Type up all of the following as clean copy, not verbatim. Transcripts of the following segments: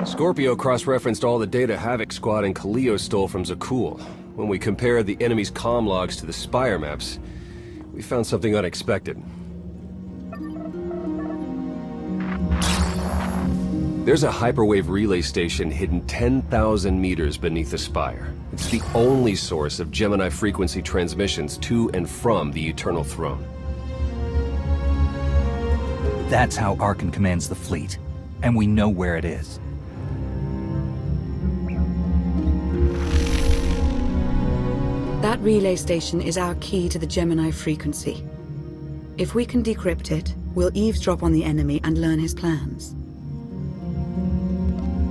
Scorpio cross-referenced all the data Havoc Squad and Kaleo stole from Zakul. When we compared the enemy's comm logs to the Spire maps, we found something unexpected. There's a hyperwave relay station hidden 10,000 meters beneath the Spire. It's the only source of Gemini frequency transmissions to and from the Eternal Throne. That's how Archon commands the fleet, and we know where it is. That relay station is our key to the Gemini frequency. If we can decrypt it, we'll eavesdrop on the enemy and learn his plans.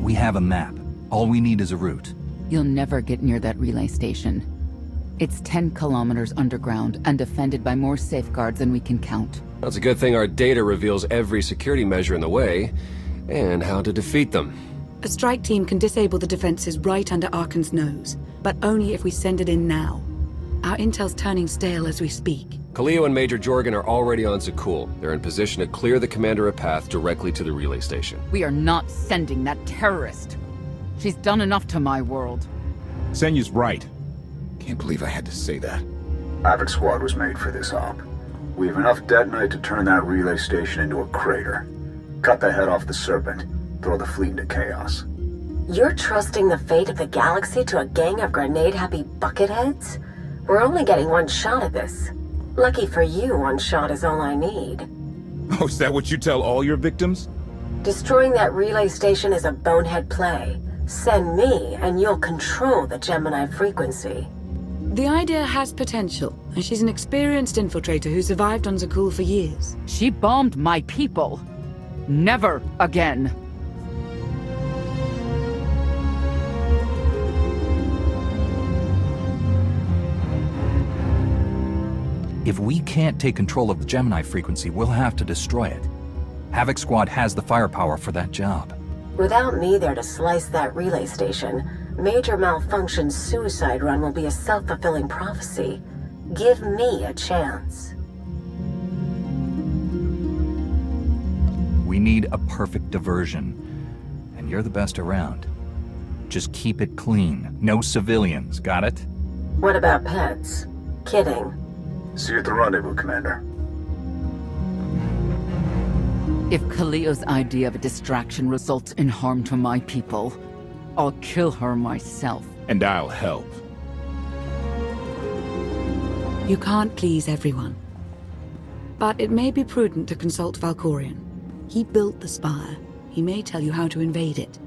We have a map. All we need is a route. You'll never get near that relay station. It's 10 kilometers underground and defended by more safeguards than we can count. That's a good thing our data reveals every security measure in the way, and how to defeat them. A strike team can disable the defenses right under Archon's nose, but only if we send it in now. Our intel's turning stale as we speak. Kaleo and Major Jorgen are already on Zakul. They're in position to clear the commander a path directly to the relay station. We are not sending that terrorist. She's done enough to my world. Senyu's right. Can't believe I had to say that. Havoc Squad was made for this op. We have enough detonite to turn that relay station into a crater. Cut the head off the Serpent. Throw the fleet into chaos. You're trusting the fate of the galaxy to a gang of grenade-happy bucketheads? We're only getting one shot at this. Lucky for you, one shot is all I need. Oh, is that what you tell all your victims? Destroying that relay station is a bonehead play. Send me, and you'll control the Gemini frequency. The idea has potential, and she's an experienced infiltrator who survived on Zakul for years. She bombed my people. Never again. If we can't take control of the Gemini frequency, we'll have to destroy it. Havoc Squad has the firepower for that job. Without me there to slice that relay station, Major Malfunction's suicide run will be a self-fulfilling prophecy. Give me a chance. We need a perfect diversion, and you're the best around. Just keep it clean. No civilians, got it? What about pets? Kidding. See you at the rendezvous, Commander. If Kaleo's idea of a distraction results in harm to my people, I'll kill her myself. And I'll help. You can't please everyone. But it may be prudent to consult Valkorion. He built the Spire. He may tell you how to invade it.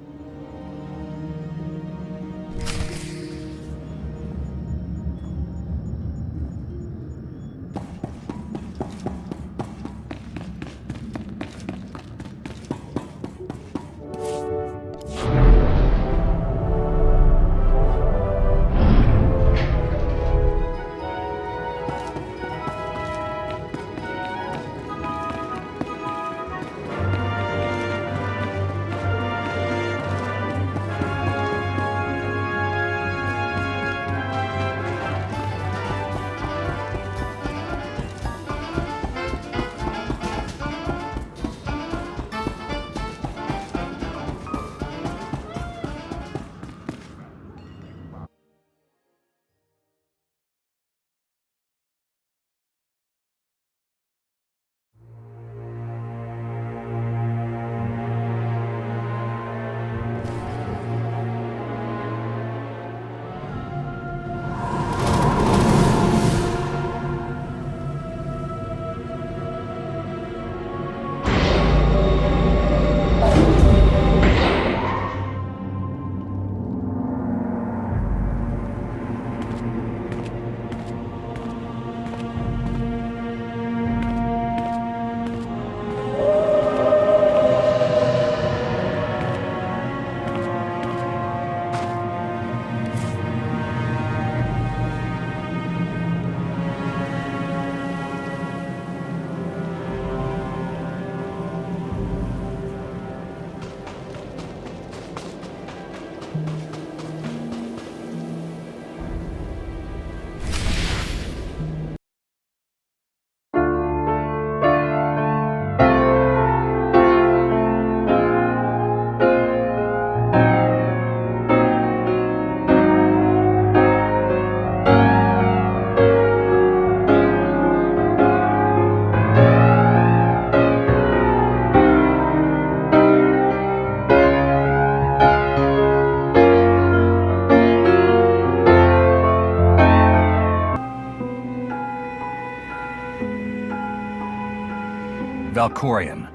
Valkorion.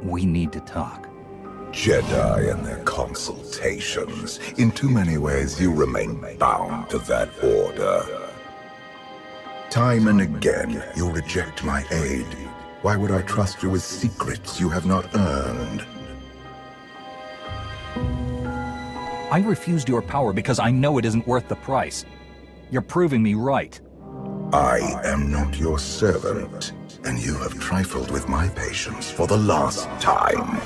We need to talk. Jedi and their consultations. In too many ways, you remain bound to that order. Time and again, you reject my aid. Why would I trust you with secrets you have not earned? I refused your power because I know it isn't worth the price. You're proving me right. I am not your servant, and you have trifled with my patience for the last time.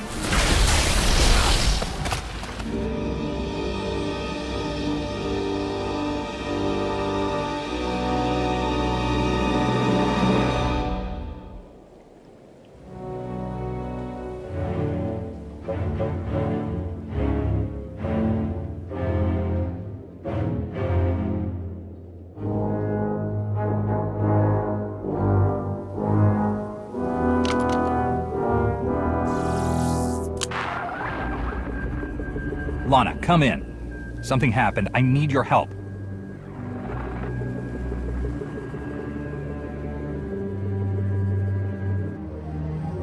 Lana, come in. Something happened. I need your help.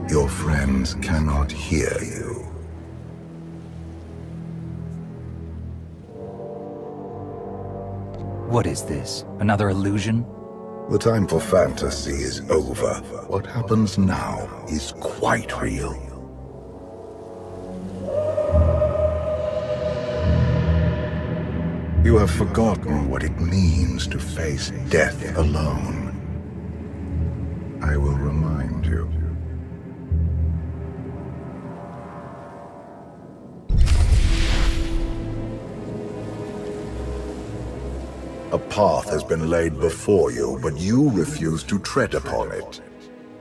Your friends cannot hear you. What is this? Another illusion? The time for fantasy is over. What happens now is quite real. You have forgotten what it means to face death alone. I will remind you. A path has been laid before you, but you refuse to tread upon it.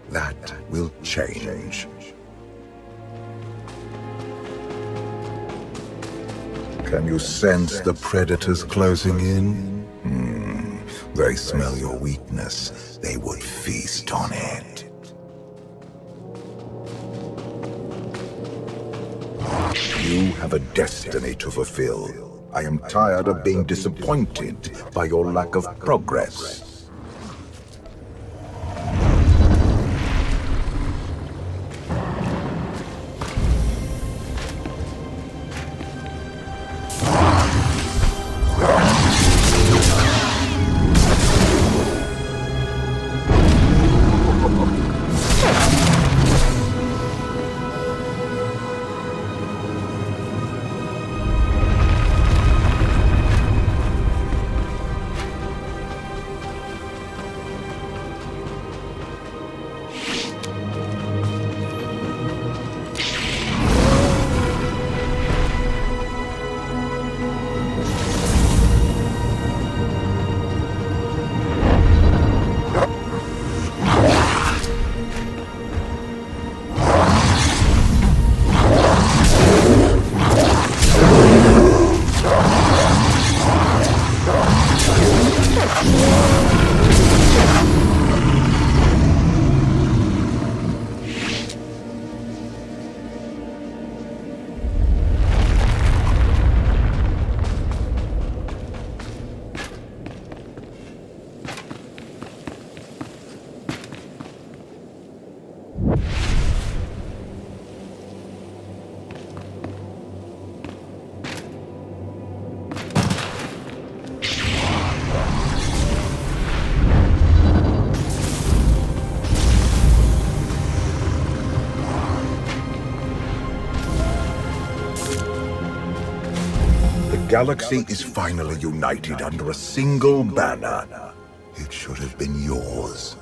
That will change. Can you sense the predators closing in? They smell your weakness. They would feast on it. You have a destiny to fulfill. I am tired of being disappointed by your lack of progress. The galaxy is finally united under a single banner. It should have been yours.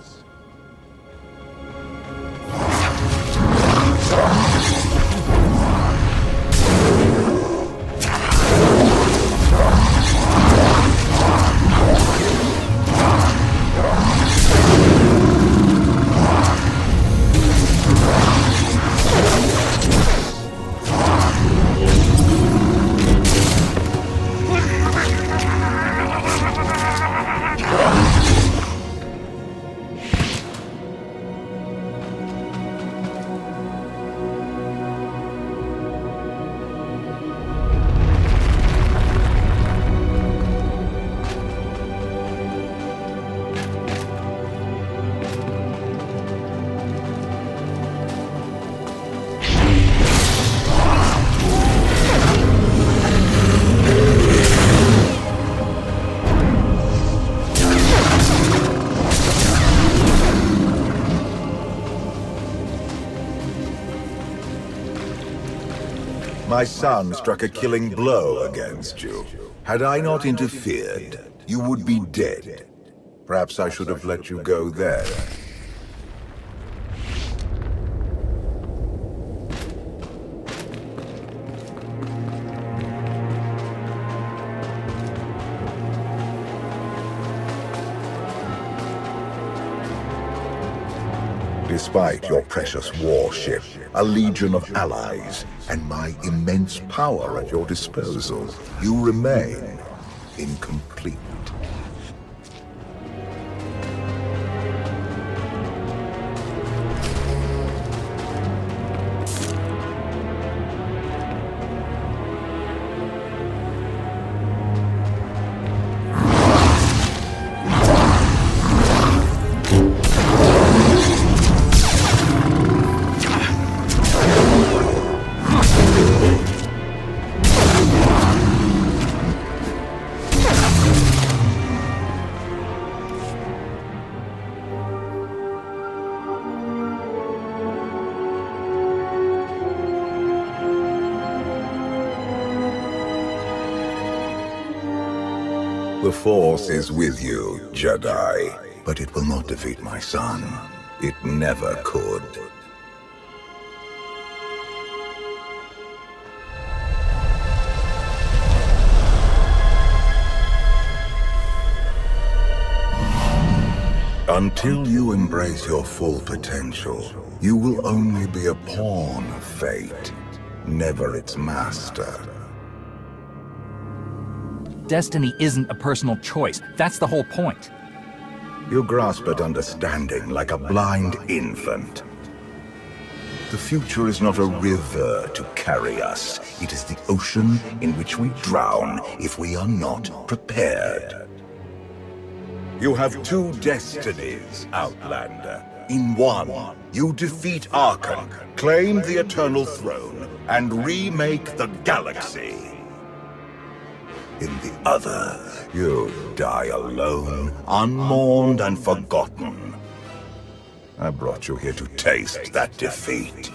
my son struck a killing blow against you. Had I not interfered, you would be dead. Perhaps I should have let you go then. Despite your precious warship, a legion of allies, and my immense power at your disposal, you remain incomplete. The Force is with you, Jedi, but it will not defeat my son. It never could. Until you embrace your full potential, you will only be a pawn of fate, never its master. Destiny isn't a personal choice. That's the whole point. You grasp at understanding like a blind infant. The future is not a river to carry us. It is the ocean in which we drown if we are not prepared. You have two destinies, Outlander. In one, you defeat Archon, claim the Eternal Throne, and remake the galaxy. In the other, you die alone, unmourned and forgotten. I brought you here to taste that defeat.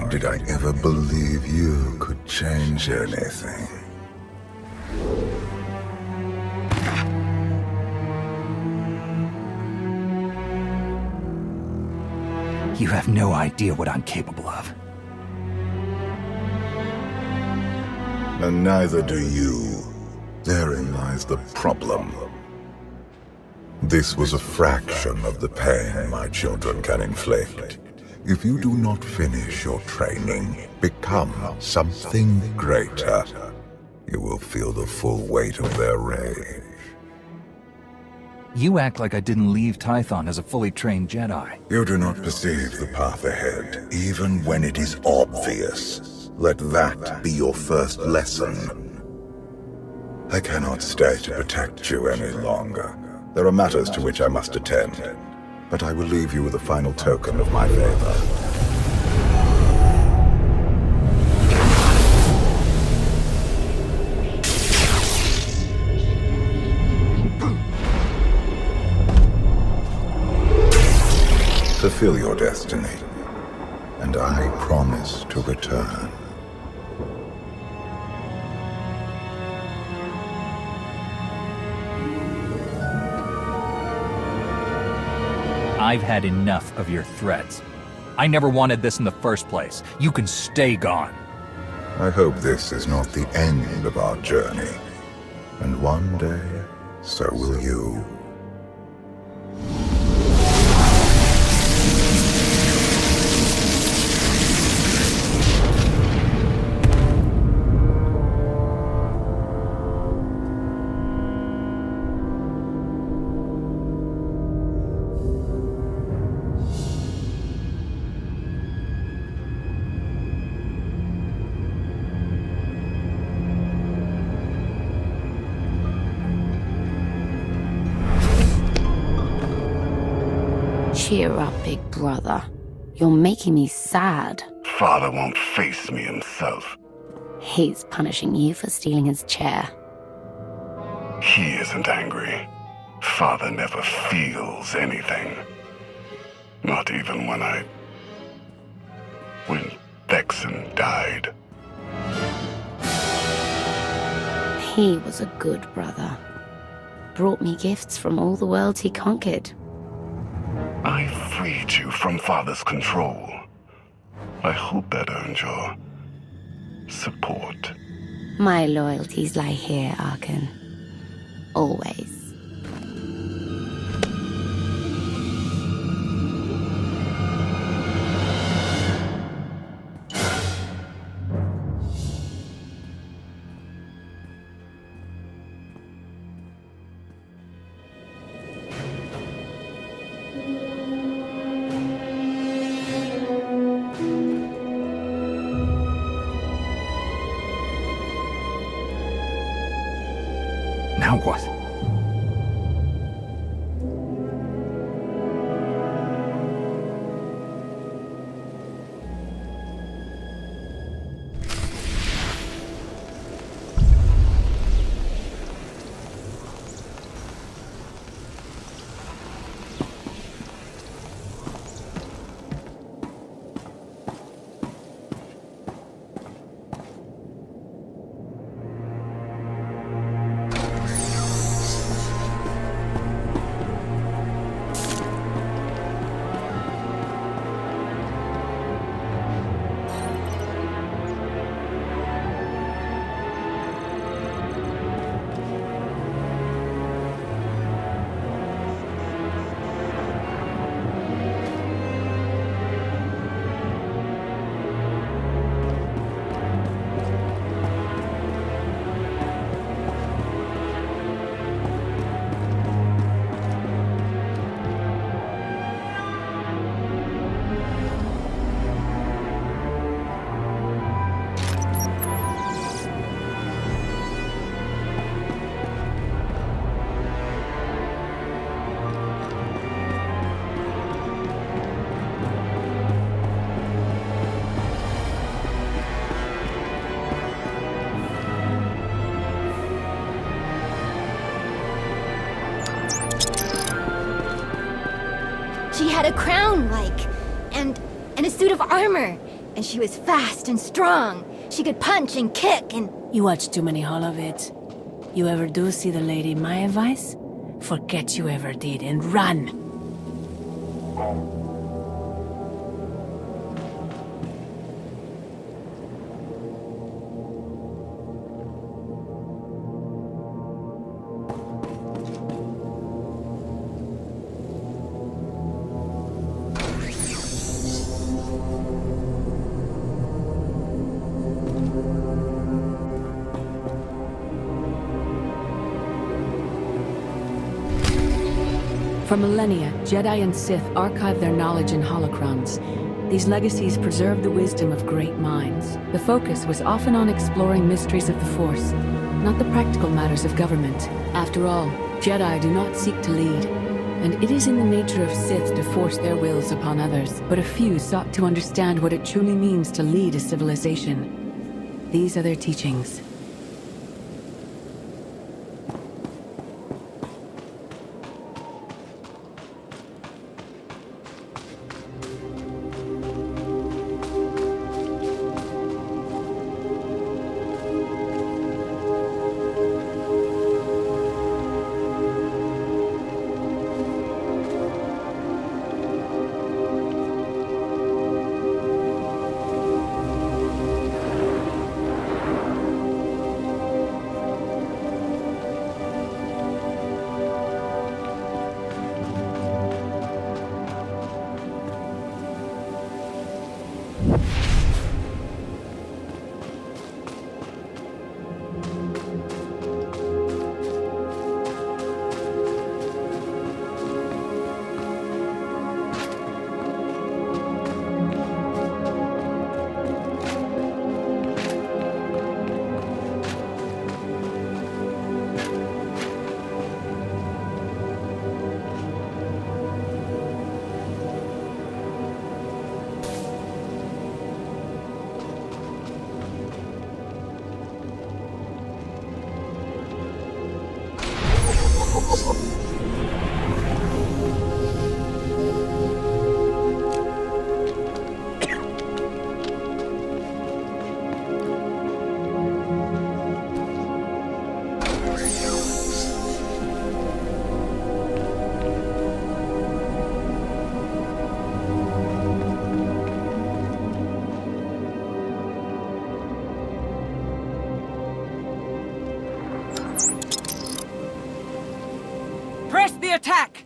did I ever believe you could change anything? You have no idea what I'm capable of. And neither do you. Therein lies the problem. This was a fraction of the pain my children can inflict. If you do not finish your training, become something greater, you will feel the full weight of their rage. You act like I didn't leave Tython as a fully trained Jedi. You do not perceive the path ahead, even when it is obvious. Let that be your first lesson. I cannot stay to protect you any longer. There are matters to which I must attend, but I will leave you with a final token of my favor. Fulfill your destiny, and I promise to return. I've had enough of your threats. I never wanted this in the first place. You can stay gone. I hope this is not the end of our journey, and one day, so will you. Cheer up, big brother. You're making me sad. Father won't face me himself. He's punishing you for stealing his chair. He isn't angry. Father never feels anything. Not even when Vexen died. He was a good brother. Brought me gifts from all the worlds he conquered. I freed you from Father's control. I hope that earned your support. My loyalties lie here, Arkan. Always. Now what? She had a crown, and a suit of armor. And she was fast and strong. She could punch and kick and... You watch too many holovids. You ever do see the lady, my advice? Forget you ever did and run! For millennia, Jedi and Sith archived their knowledge in holocrons. These legacies preserved the wisdom of great minds. The focus was often on exploring mysteries of the Force, not the practical matters of government. After all, Jedi do not seek to lead, and it is in the nature of Sith to force their wills upon others. But a few sought to understand what it truly means to lead a civilization. These are their teachings. Attack!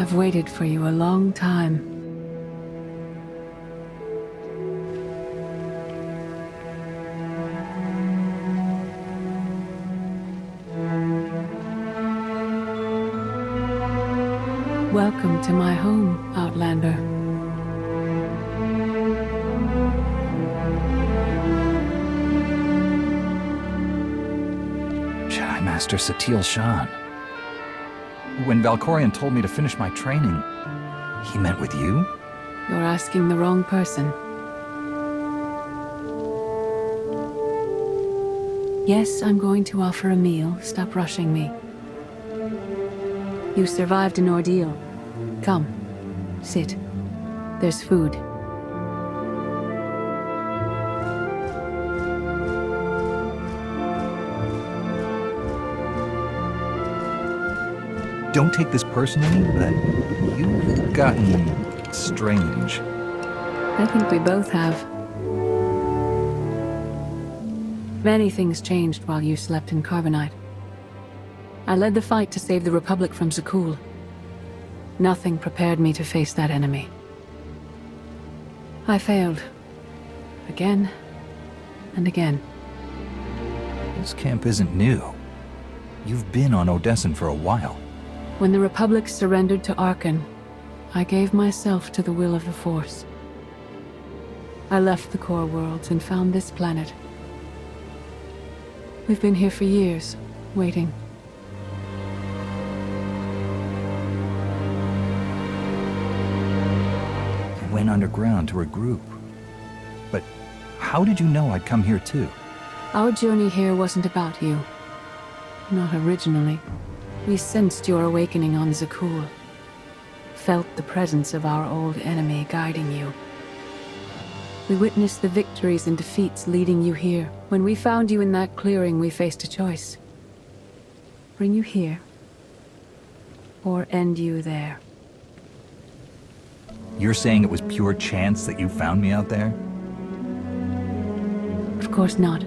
I've waited for you a long time. Welcome to my home, Outlander. Jedi Master Satil Shan. When Valkorion told me to finish my training, he meant with you? You're asking the wrong person. Yes, I'm going to offer a meal. Stop rushing me. You survived an ordeal. Come, sit. There's food. Don't take this personally, but you've gotten strange. I think we both have. Many things changed while you slept in Carbonite. I led the fight to save the Republic from Zakul. Nothing prepared me to face that enemy. I failed. Again and again. This camp isn't new. You've been on Odessen for a while. When the Republic surrendered to Arkan, I gave myself to the will of the Force. I left the core worlds and found this planet. We've been here for years, waiting. You went underground to regroup. But how did you know I'd come here too? Our journey here wasn't about you. Not originally. We sensed your awakening on Zakul. Felt the presence of our old enemy guiding you. We witnessed the victories and defeats leading you here. When we found you in that clearing, we faced a choice. Bring you here, or end you there. You're saying it was pure chance that you found me out there? Of course not.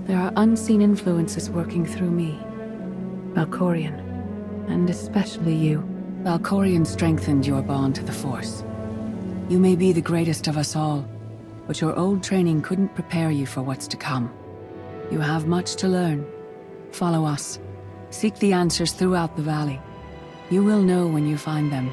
There are unseen influences working through me. Valkorion, and especially you. Valkorion strengthened your bond to the Force. You may be the greatest of us all, but your old training couldn't prepare you for what's to come. You have much to learn. Follow us. Seek the answers throughout the valley. You will know when you find them.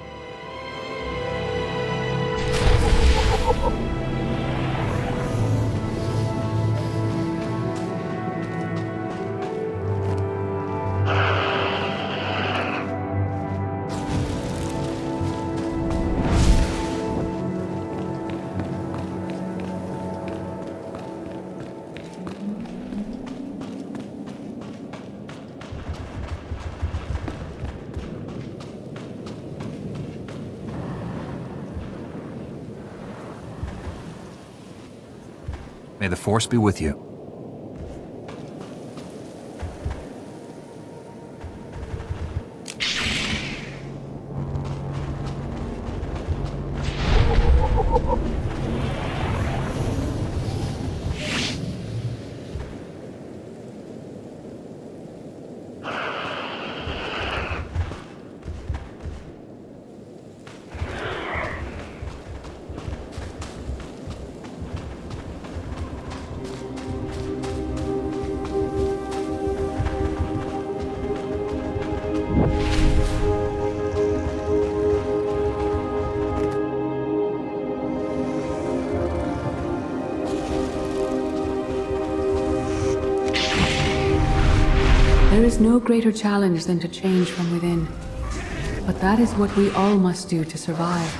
May the Force be with you. There is no greater challenge than to change from within. But that is what we all must do to survive.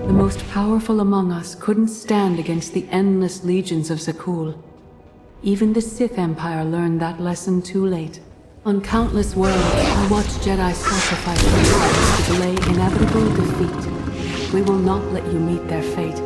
The most powerful among us couldn't stand against the endless legions of Zakul. Even the Sith Empire learned that lesson too late. On countless worlds, I watched Jedi sacrifice themselves to delay inevitable defeat. We will not let you meet their fate.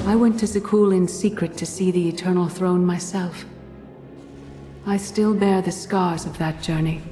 I went to Zakul in secret to see the Eternal Throne myself. I still bear the scars of that journey.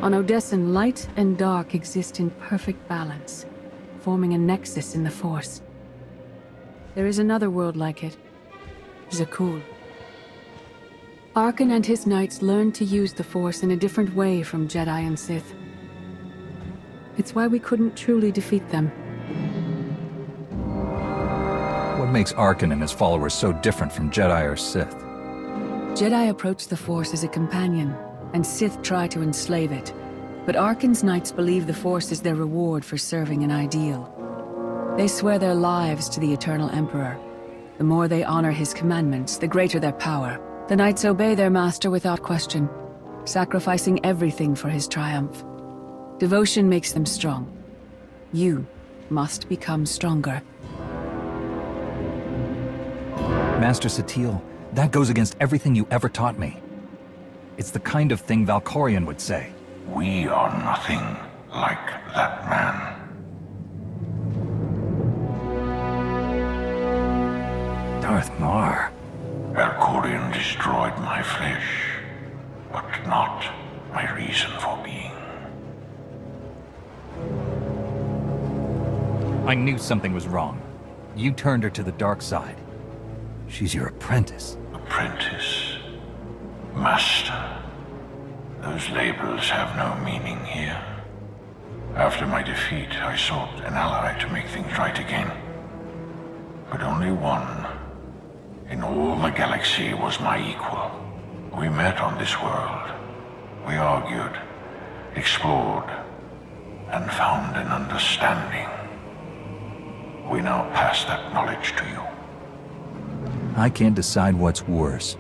On Odessen, light and dark exist in perfect balance, forming a nexus in the Force. There is another world like it, Zakul. Arkan and his knights learned to use the Force in a different way from Jedi and Sith. It's why we couldn't truly defeat them. What makes Arkan and his followers so different from Jedi or Sith? Jedi approach the Force as a companion, and Sith try to enslave it. But Arkan's knights believe the Force is their reward for serving an ideal. They swear their lives to the Eternal Emperor. The more they honor his commandments, the greater their power. The knights obey their master without question, sacrificing everything for his triumph. Devotion makes them strong. You must become stronger. Master Satele, that goes against everything you ever taught me. It's the kind of thing Valkorion would say. We are nothing like that man. Darth Mar. Valkorion destroyed my flesh, but not my reason for being. I knew something was wrong. You turned her to the dark side. She's your apprentice. Apprentice. Master. Those labels have no meaning here. After my defeat, I sought an ally to make things right again. But only one in all the galaxy was my equal. We met on this world. We argued, explored, and found an understanding. We now pass that knowledge to you. I can't decide what's worse.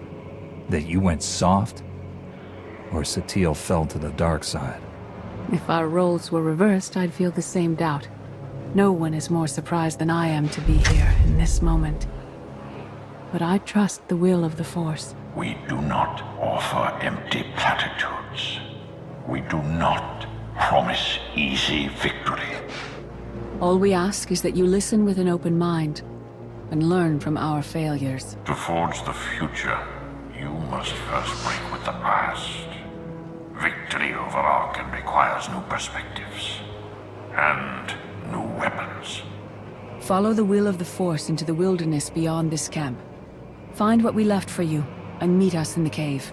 That you went soft, or Satele fell to the dark side. If our roles were reversed, I'd feel the same doubt. No one is more surprised than I am to be here in this moment. But I trust the will of the Force. We do not offer empty platitudes. We do not promise easy victory. All we ask is that you listen with an open mind and learn from our failures. To forge the future, you must first break with the past. Victory over Arkan requires new perspectives and new weapons. Follow the will of the Force into the wilderness beyond this camp. Find what we left for you and meet us in the cave.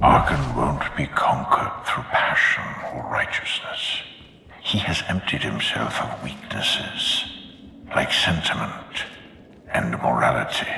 Arkan won't be conquered through passion or righteousness. He has emptied himself of weaknesses, like sentiment and morality.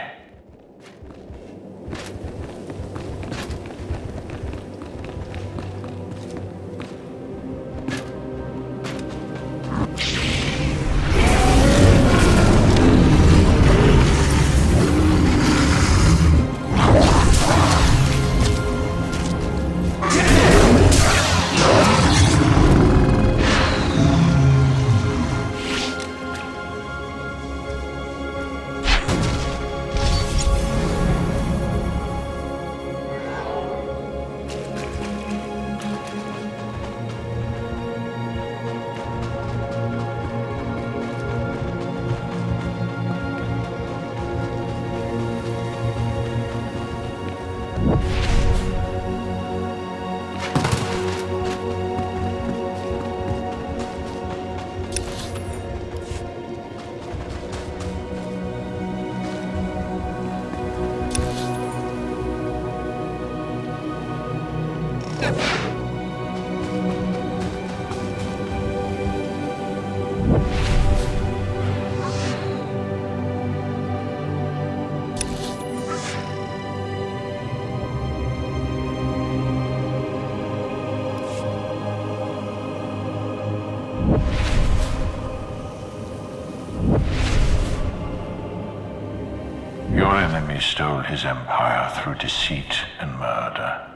stole his empire through deceit and murder.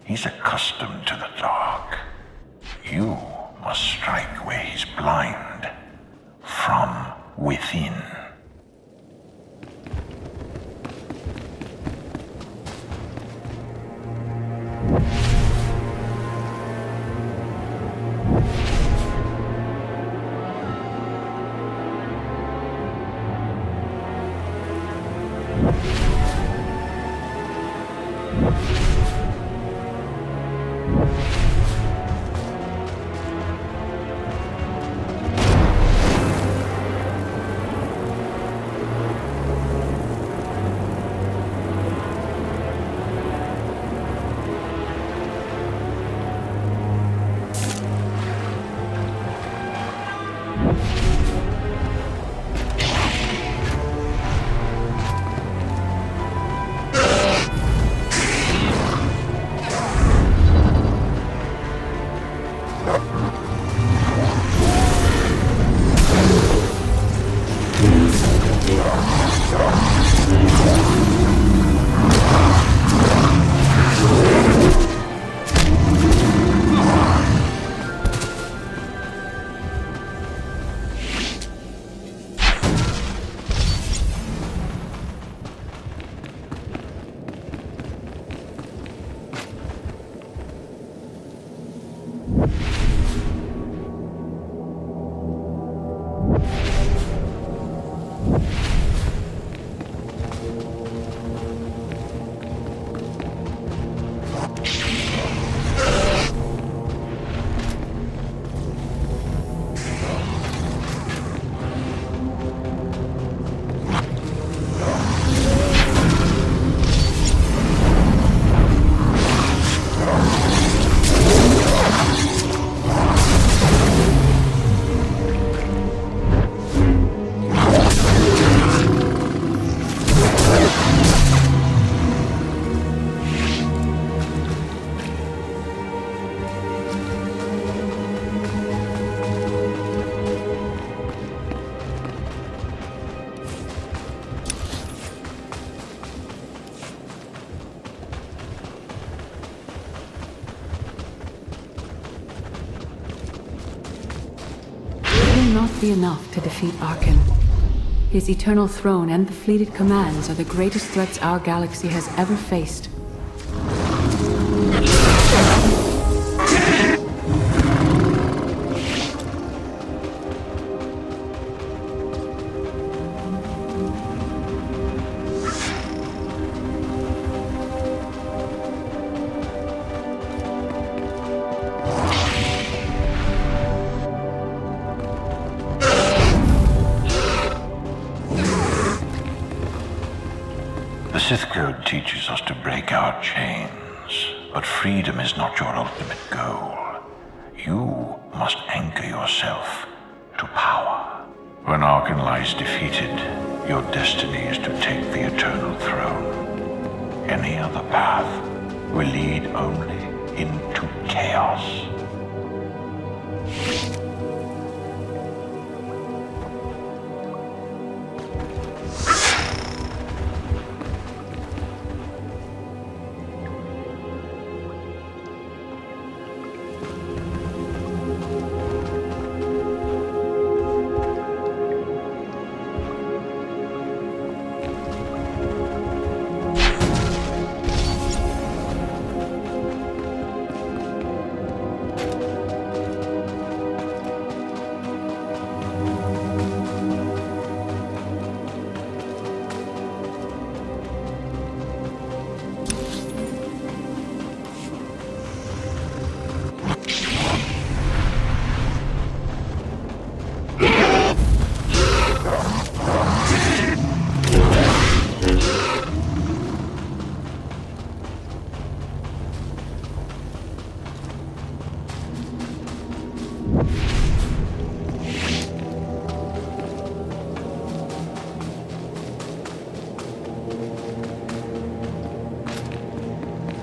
He's accustomed to the dark. You must strike where he's blind. From within. Not be enough to defeat Arkan. His eternal throne and the fleeted commands are the greatest threats our galaxy has ever faced. The Sith Code teaches us to break our chains, but freedom is not your ultimate goal. You must anchor yourself to power. When Arkan lies defeated, your destiny is to take the eternal throne. Any other path will lead only into chaos.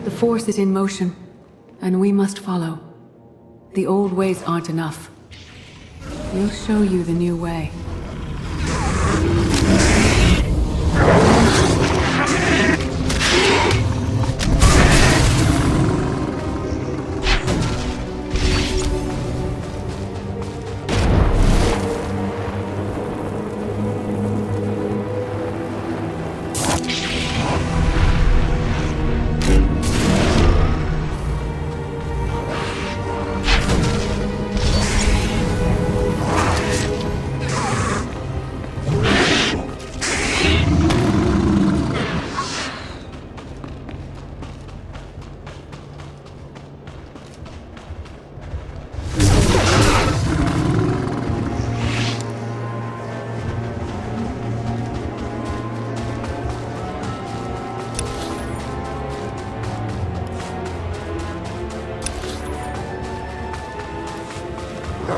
The Force is in motion, and we must follow. The old ways aren't enough. We'll show you the new way. In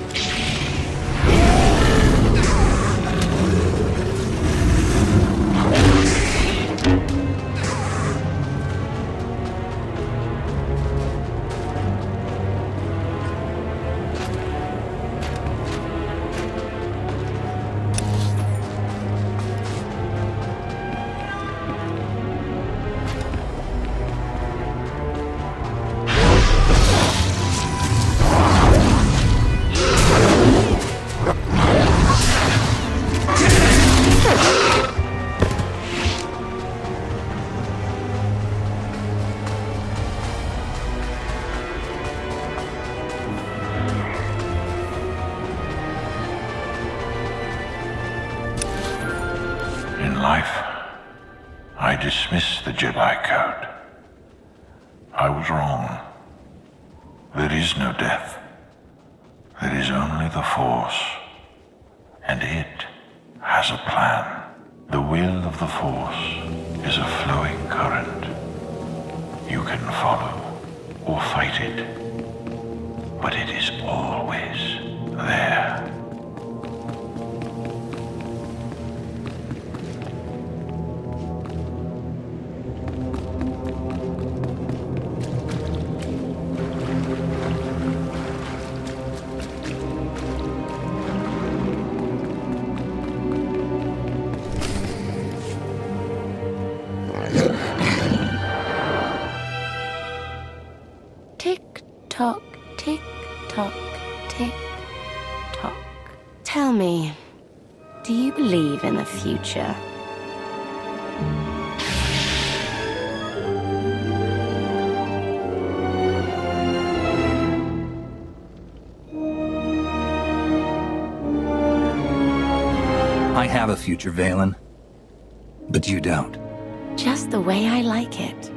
life, I dismiss the Jedi code. I was wrong. There is no death. There is only the Force. And it has a plan. The will of the Force is a flowing current. You can follow or fight it, but it is always there. Tick-tock, tick-tock, tick-tock. Tell me, do you believe in the future? I have a future, Valen. But you don't. Just the way I like it.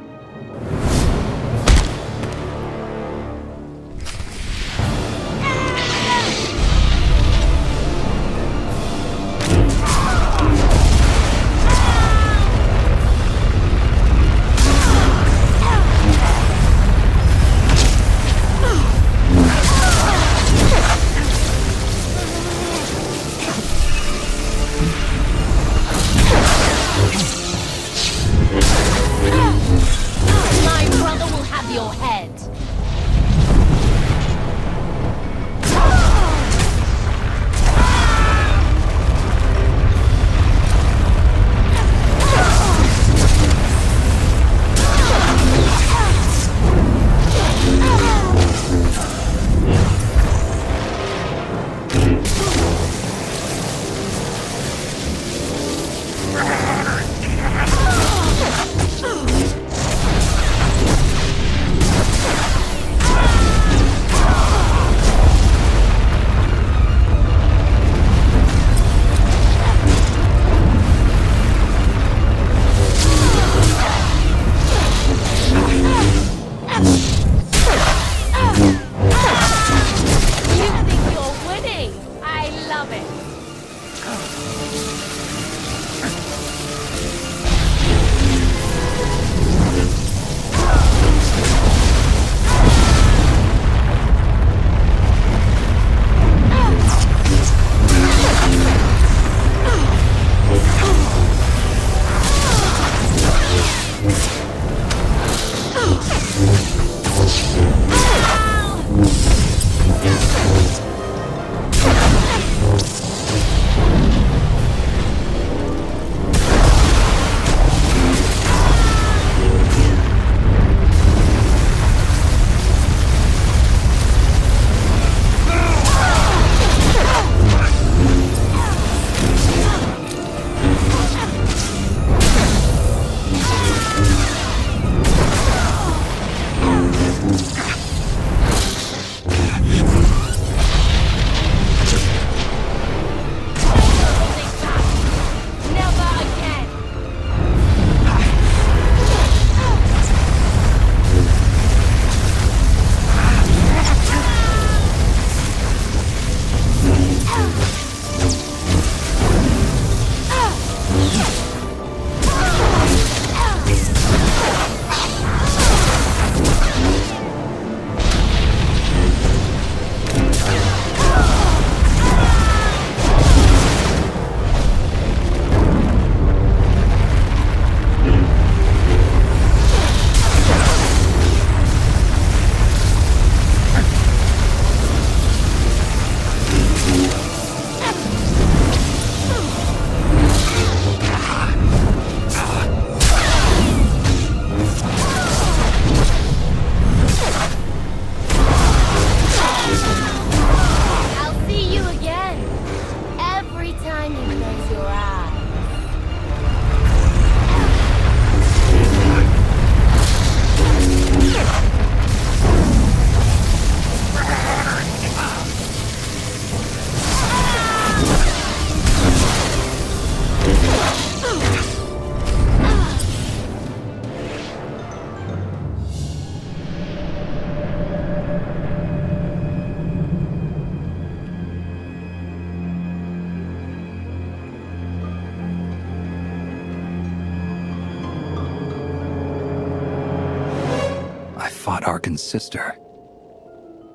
Arkan's sister.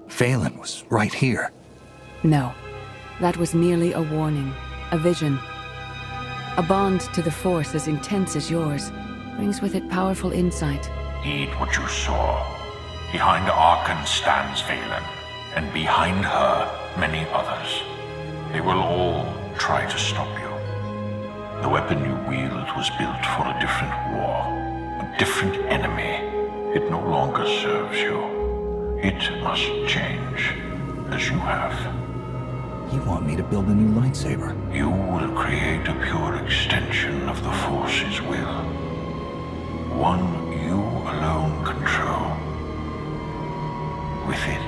Valen was right here. No, that was merely a warning, a vision. A bond to the Force as intense as yours brings with it powerful insight. Heed what you saw. Behind Arkan stands Valen, and behind her, many others. They will all try to stop you. The weapon you wield was built for a different war, a different enemy. It no longer serves you. It must change, as you have. You want me to build a new lightsaber? You will create a pure extension of the Force's will. One you alone control. With it,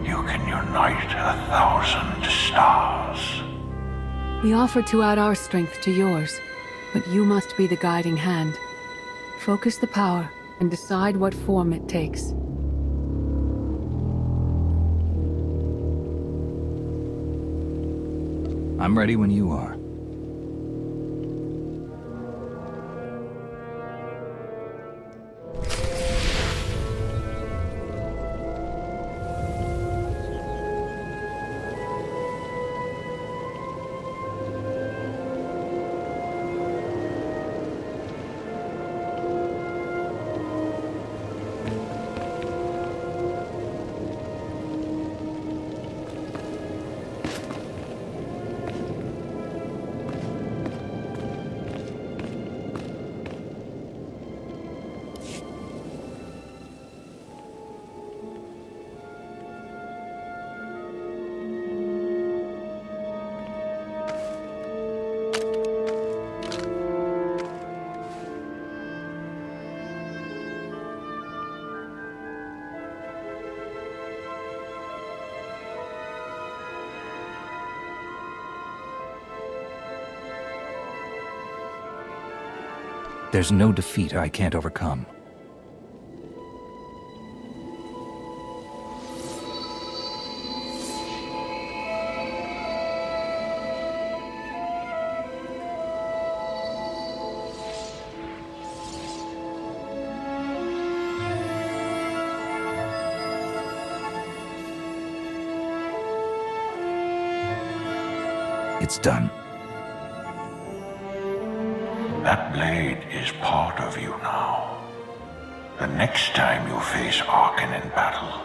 you can unite 1,000 stars. We offer to add our strength to yours, but you must be the guiding hand. Focus the power and decide what form it takes. I'm ready when you are. There's no defeat I can't overcome. It's done. That blade is part of you now. The next time you face Arkan in battle,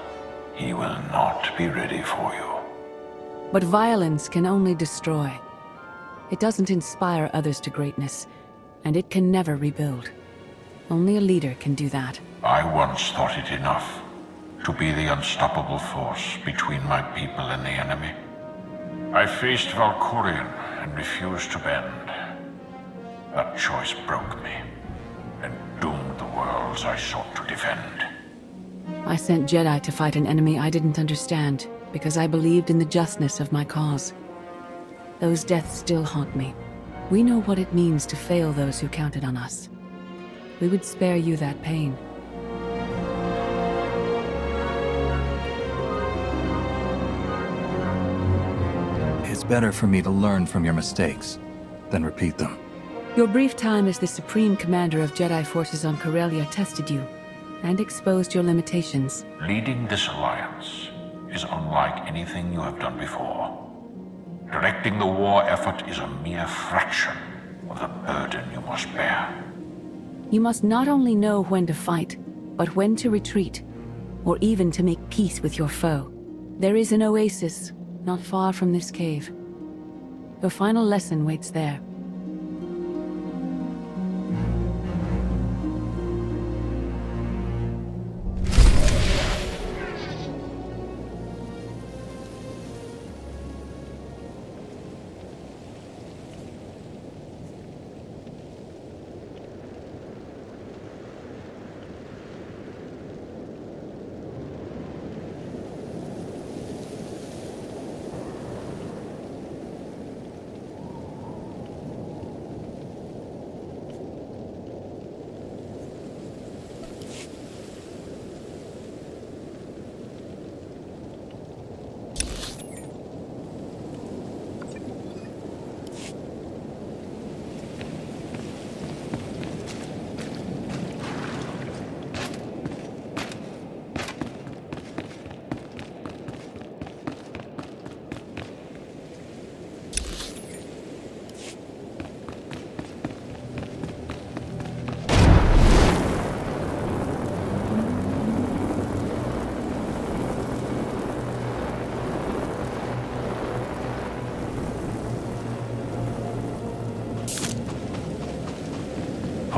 he will not be ready for you. But violence can only destroy. It doesn't inspire others to greatness, and it can never rebuild. Only a leader can do that. I once thought it enough to be the unstoppable force between my people and the enemy. I faced Valkyrian and refused to bend. That choice broke me, and doomed the worlds I sought to defend. I sent Jedi to fight an enemy I didn't understand, because I believed in the justness of my cause. Those deaths still haunt me. We know what it means to fail those who counted on us. We would spare you that pain. It's better for me to learn from your mistakes than repeat them. Your brief time as the Supreme Commander of Jedi forces on Corellia tested you, and exposed your limitations. Leading this alliance is unlike anything you have done before. Directing the war effort is a mere fraction of the burden you must bear. You must not only know when to fight, but when to retreat, or even to make peace with your foe. There is an oasis not far from this cave. Your final lesson waits there.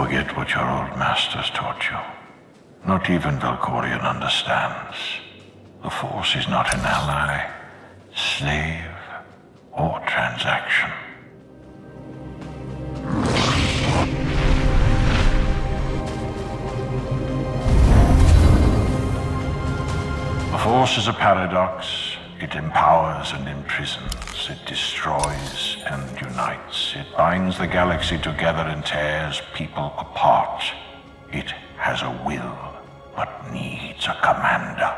forget what your old masters taught you. Not even Valkorion understands. The Force is not an ally, slave, or transaction. The Force is a paradox. It empowers and imprisons. It destroys and unites. It binds the galaxy together and tears people apart. It has a will, but needs a commander.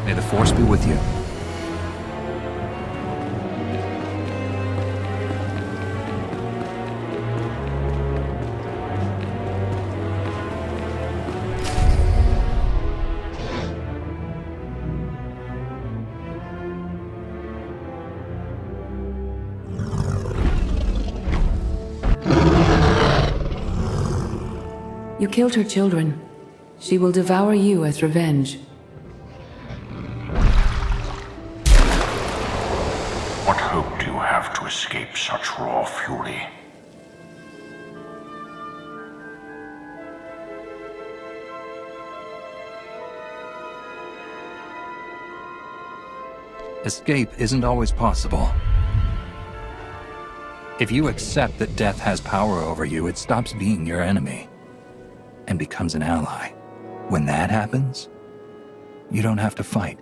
May the Force be with you. You killed her children. She will devour you as revenge. What hope do you have to escape such raw fury? Escape isn't always possible. If you accept that death has power over you, it stops being your enemy and becomes an ally. When that happens, you don't have to fight.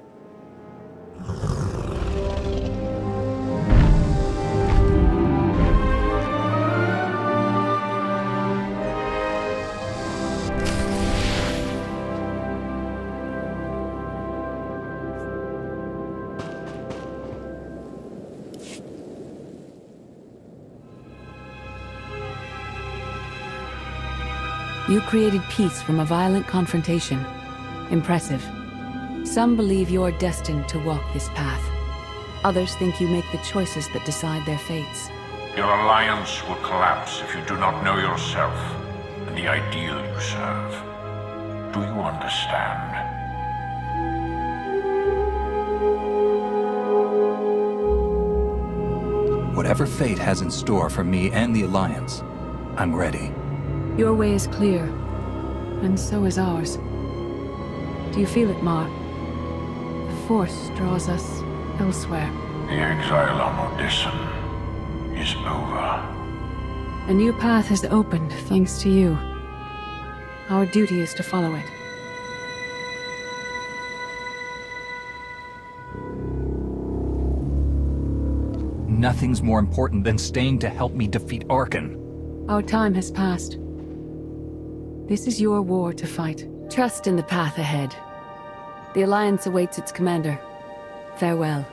You created peace from a violent confrontation. Impressive. Some believe you're destined to walk this path. Others think you make the choices that decide their fates. Your alliance will collapse if you do not know yourself and the ideal you serve. Do you understand? Whatever fate has in store for me and the Alliance, I'm ready. Your way is clear, and so is ours. Do you feel it, Mar? The Force draws us elsewhere. The exile on Odysseum is over. A new path has opened, thanks to you. Our duty is to follow it. Nothing's more important than staying to help me defeat Arkan. Our time has passed. This is your war to fight. Trust in the path ahead. The Alliance awaits its commander. Farewell.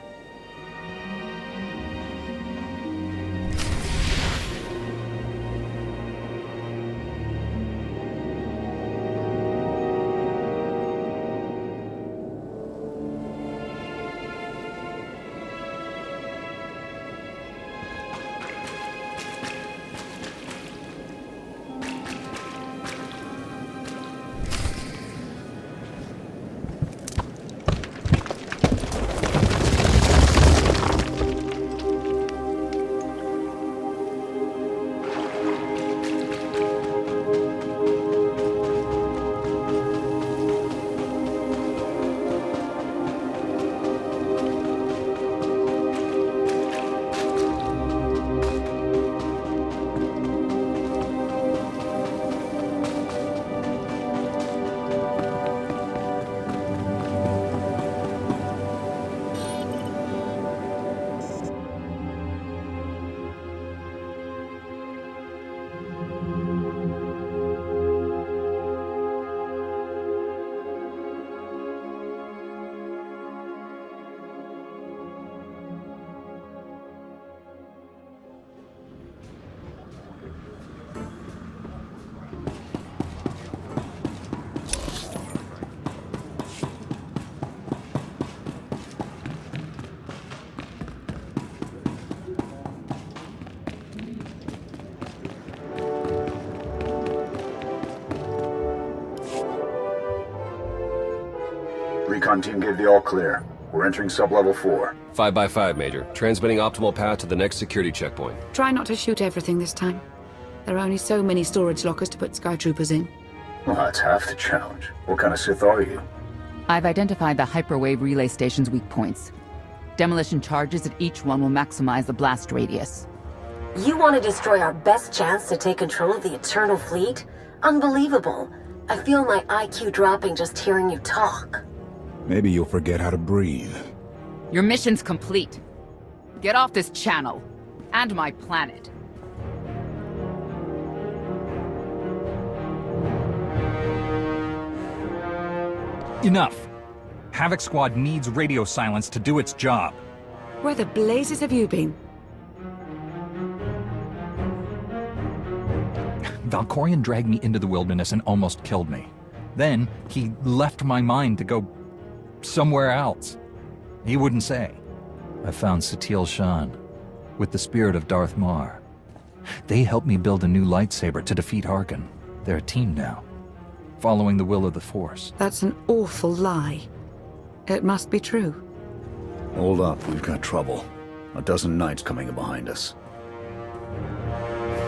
Recon team gave the all clear. We're entering sub-level 4. 5x5, Major. Transmitting optimal path to the next security checkpoint. Try not to shoot everything this time. There are only so many storage lockers to put Skytroopers in. Well, that's half the challenge. What kind of Sith are you? I've identified the hyperwave relay station's weak points. Demolition charges at each one will maximize the blast radius. You want to destroy our best chance to take control of the Eternal Fleet? Unbelievable. I feel my IQ dropping just hearing you talk. Maybe you'll forget how to breathe. Your mission's complete. Get off this channel. And my planet. Enough! Havoc Squad needs radio silence to do its job. Where the blazes have you been? Valkorion dragged me into the wilderness and almost killed me. Then, he left my mind to go somewhere else. He wouldn't say. I found Satil Shan, with the spirit of Darth Mar. They helped me build a new lightsaber to defeat Harkon. They're a team now, following the will of the Force. That's an awful lie. It must be true. Hold up, we've got trouble. A dozen knights coming in behind us.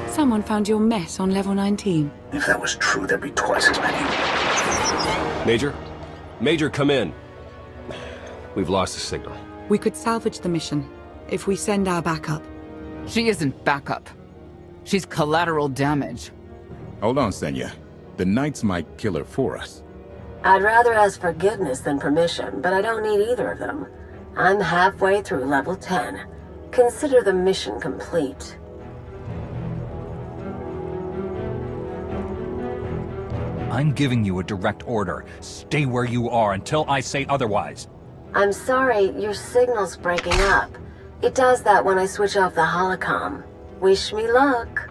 Someone found your mess on level 19. If that was true, there'd be twice as many. Major? Major, come in. We've lost the signal. We could salvage the mission if we send our backup. She isn't backup. She's collateral damage. Hold on, Senya. The Knights might kill her for us. I'd rather ask forgiveness than permission, but I don't need either of them. I'm halfway through level 10. Consider the mission complete. I'm giving you a direct order. Stay where you are until I say otherwise. I'm sorry, your signal's breaking up. It does that when I switch off the holocom. Wish me luck.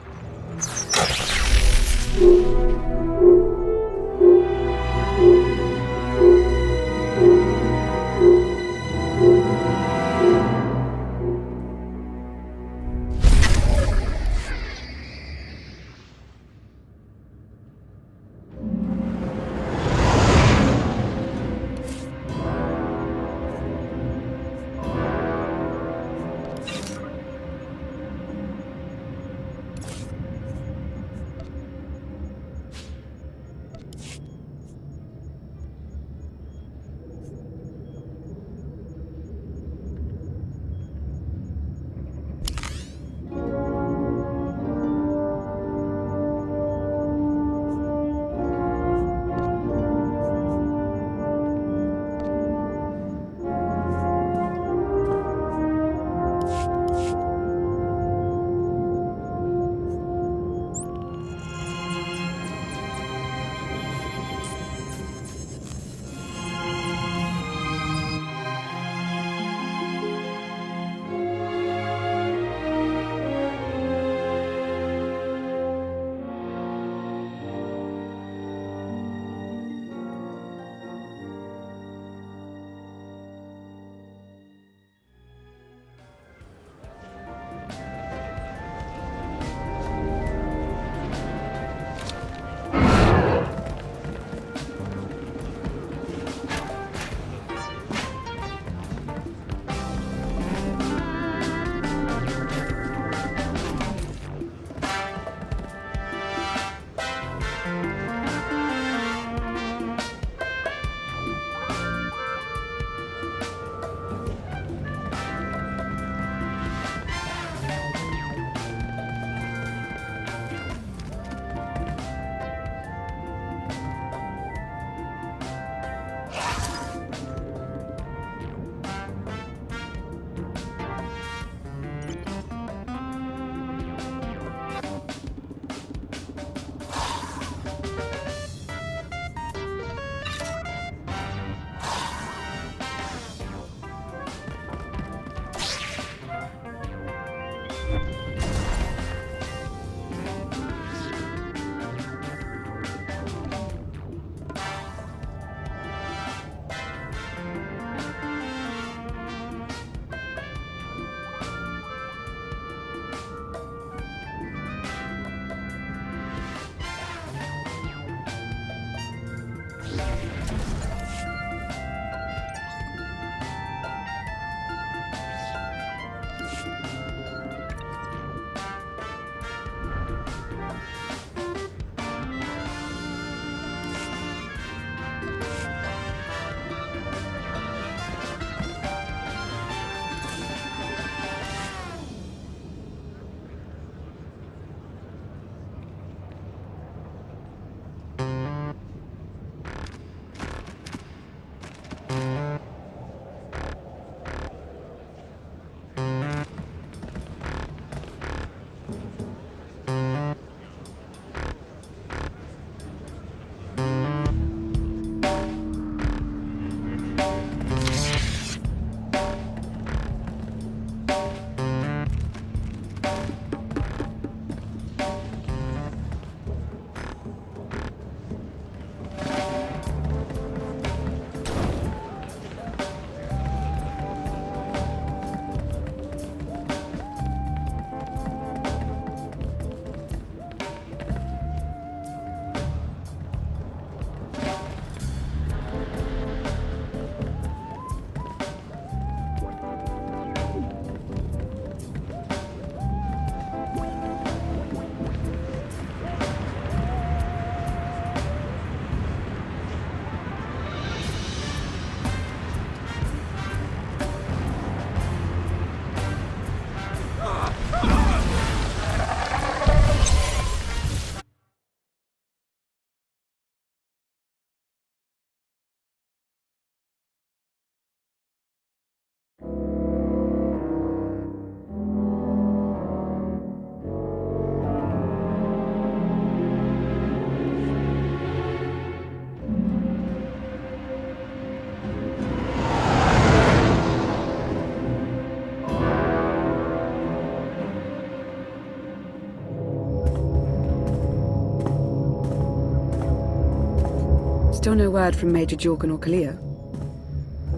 Still no word from Major Jorgen or Kaleo?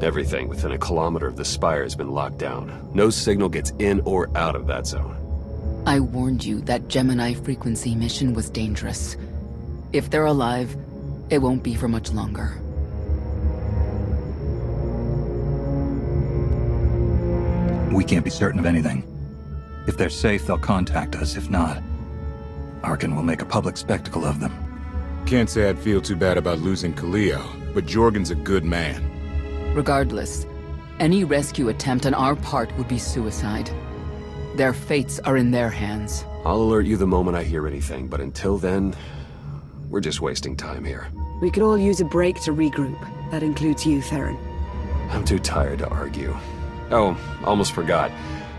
Everything within a kilometer of the spire has been locked down. No signal gets in or out of that zone. I warned you that Gemini frequency mission was dangerous. If they're alive, it won't be for much longer. We can't be certain of anything. If they're safe, they'll contact us. If not, Arkin will make a public spectacle of them. Can't say I'd feel too bad about losing Kaleo, but Jorgen's a good man. Regardless, any rescue attempt on our part would be suicide. Their fates are in their hands. I'll alert you the moment I hear anything, but until then, we're just wasting time here. We could all use a break to regroup. That includes you, Theron. I'm too tired to argue. Oh, almost forgot.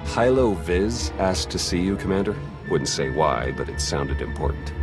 Hylo Viz asked to see you, Commander. Wouldn't say why, but it sounded important.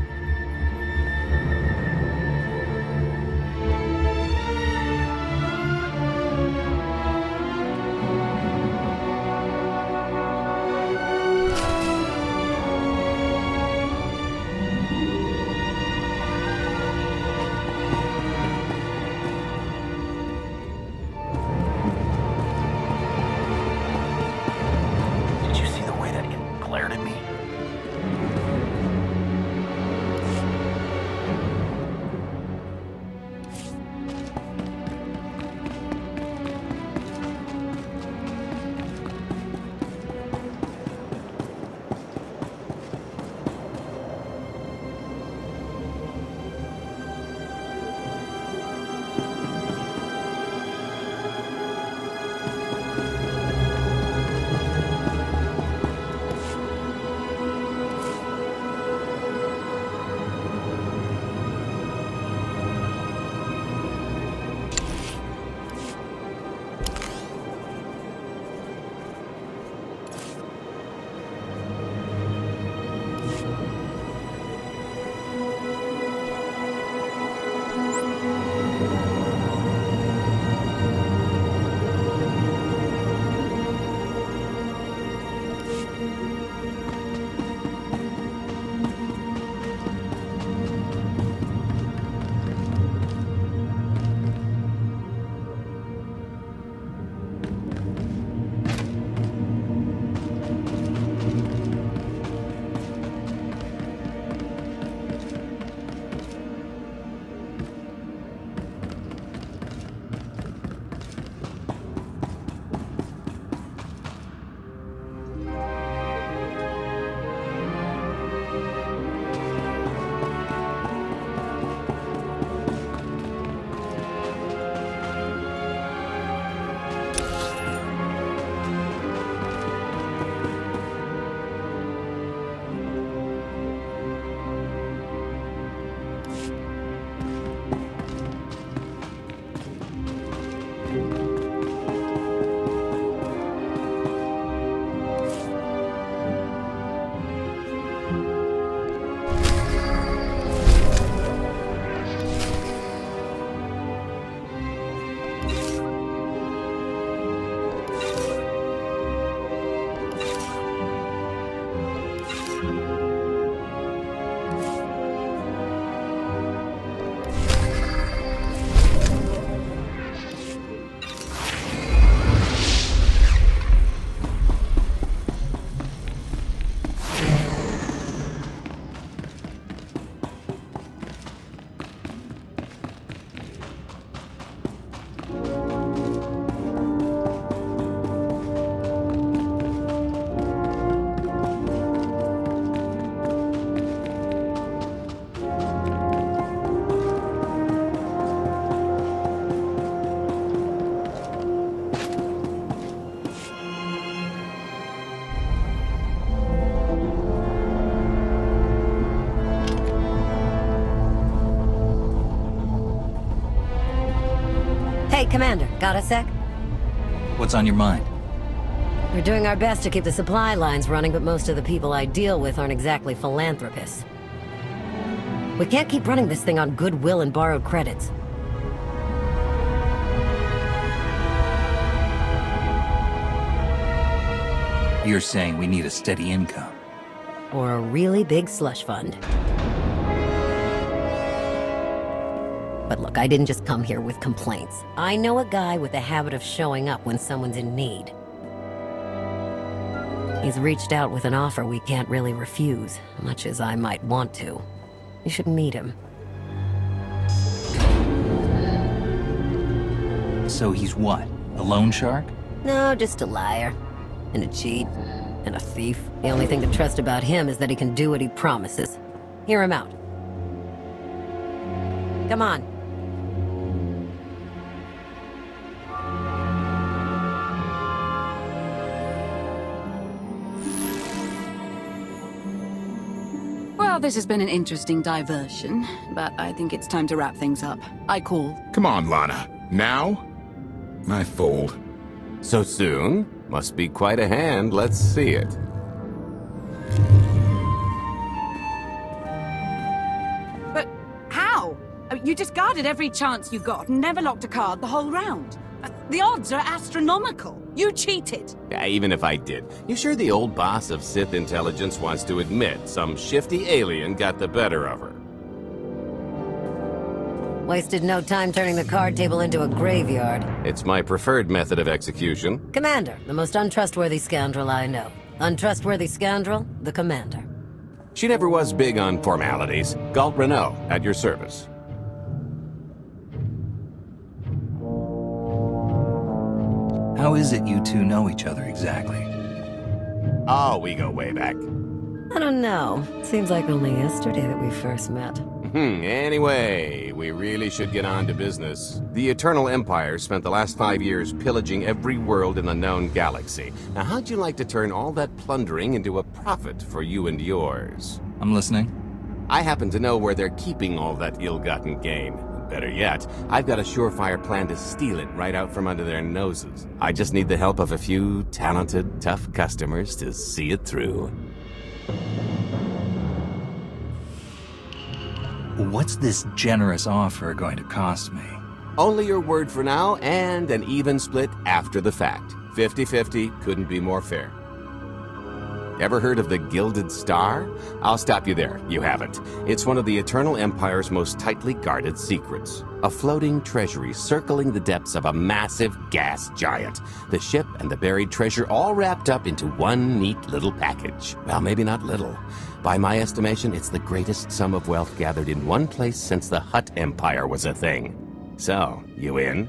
Hey, Commander, got a sec? What's on your mind? We're doing our best to keep the supply lines running, but most of the people I deal with aren't exactly philanthropists. We can't keep running this thing on goodwill and borrowed credits. You're saying we need a steady income. Or a really big slush fund. But look, I didn't just come here with complaints. I know a guy with a habit of showing up when someone's in need. He's reached out with an offer we can't really refuse, much as I might want to. You should meet him. So he's what? A loan shark? No, just a liar. And a cheat. And a thief. The only thing to trust about him is that he can do what he promises. Hear him out. Come on. Well, this has been an interesting diversion, but I think it's time to wrap things up. I call. Come on, Lana. Now? I fold. So soon? Must be quite a hand. Let's see it. But how? You discarded every chance you got and never locked a card the whole round. The odds are astronomical. You cheated. Yeah, even if I did. You sure the old boss of Sith intelligence wants to admit some shifty alien got the better of her? Wasted no time turning the card table into a graveyard. It's my preferred method of execution. Commander, the most untrustworthy scoundrel I know. Untrustworthy scoundrel, the Commander. She never was big on formalities. Galt Renault, at your service. How is it you two know each other exactly? Oh, we go way back. I don't know. Seems like only yesterday that we first met. Anyway, we really should get on to business. The Eternal Empire spent the last 5 years pillaging every world in the known galaxy. Now, how'd you like to turn all that plundering into a profit for you and yours? I'm listening. I happen to know where they're keeping all that ill-gotten gain. Better yet, I've got a surefire plan to steal it right out from under their noses. I just need the help of a few talented, tough customers to see it through. What's this generous offer going to cost me? Only your word for now, and an even split after the fact. 50-50 couldn't be more fair. Ever heard of the Gilded Star? I'll stop you there. You haven't. It's one of the Eternal Empire's most tightly guarded secrets. A floating treasury circling the depths of a massive gas giant. The ship and the buried treasure all wrapped up into one neat little package. Well, maybe not little. By my estimation, it's the greatest sum of wealth gathered in one place since the Hutt Empire was a thing. So, you in?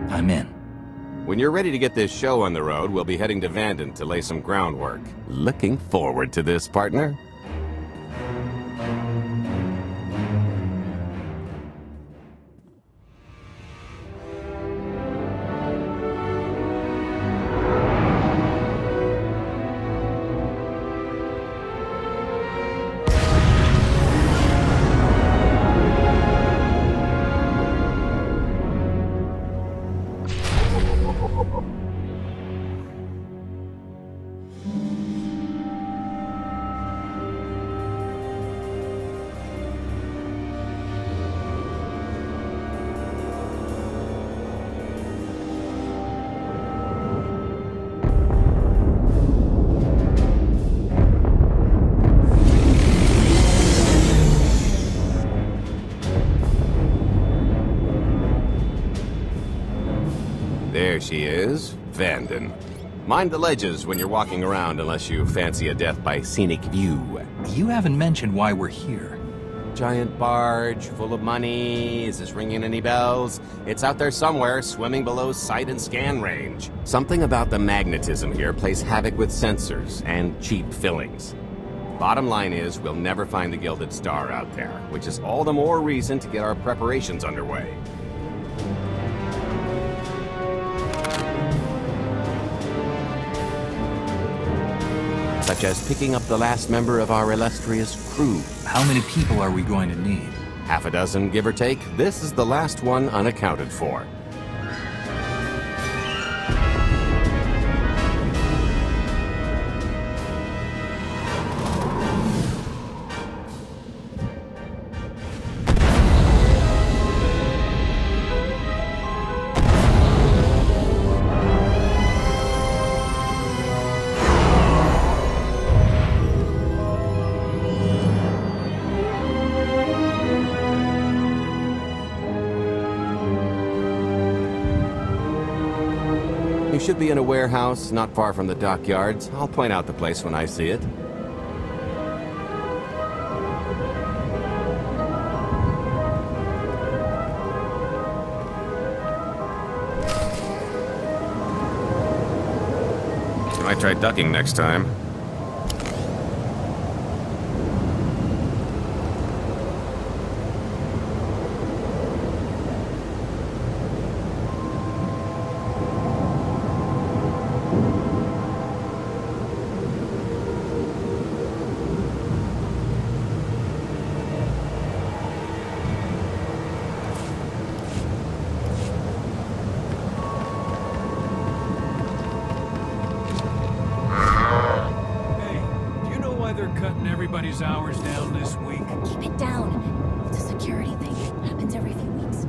I'm in. When you're ready to get this show on the road, we'll be heading to Vanden to lay some groundwork. Looking forward to this, partner. There she is, Vanden. Mind the ledges when you're walking around unless you fancy a death by scenic view. You haven't mentioned why we're here. Giant barge, full of money. Is this ringing any bells? It's out there somewhere, swimming below sight and scan range. Something about the magnetism here plays havoc with sensors and cheap fillings. Bottom line is, we'll never find the Gilded Star out there, which is all the more reason to get our preparations underway. Such as picking up the last member of our illustrious crew. How many people are we going to need? Half a dozen, give or take. This is the last one unaccounted for. You should be in a warehouse not far from the dockyards. I'll point out the place when I see it. I might try ducking next time. Everybody's hours down this week. Keep it down. It's a security thing. It happens every few weeks.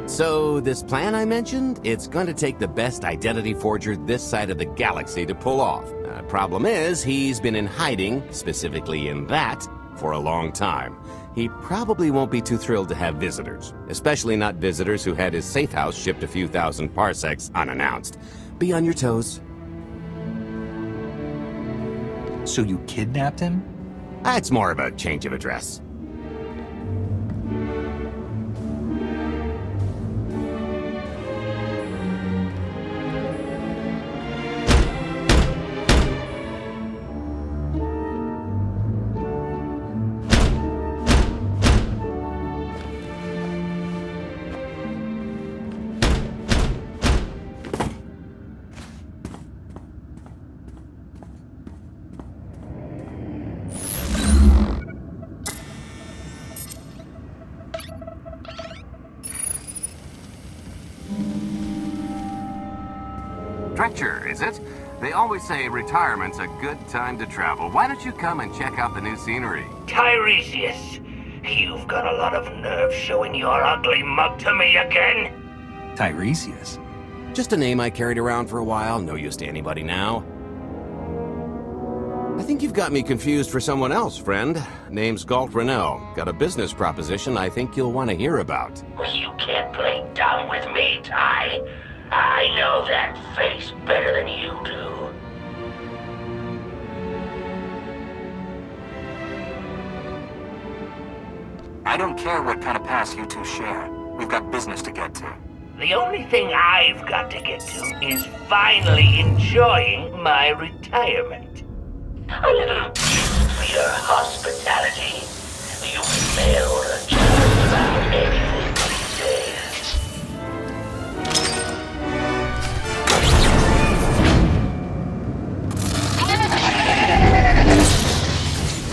So, this plan I mentioned, it's going to take the best identity forger this side of the galaxy to pull off. Problem is, he's been in hiding, specifically in that, for a long time. He probably won't be too thrilled to have visitors, especially not visitors who had his safe house shipped a few thousand parsecs unannounced. Be on your toes. So you kidnapped him? It's more of a change of address. Stretcher, is it? They always say retirement's a good time to travel. Why don't you come and check out the new scenery? Tiresias, you've got a lot of nerve showing your ugly mug to me again. Tiresias? Just a name I carried around for a while, no use to anybody now. I think you've got me confused for someone else, friend. Name's Galt Renell. Got a business proposition I think you'll want to hear about. You can't play dumb with me, Ty. I know that face better than you do. I don't care what kind of pass you two share. We've got business to get to. The only thing I've got to get to is finally enjoying my retirement. A little gift for your hospitality. You mail order just about anything these days.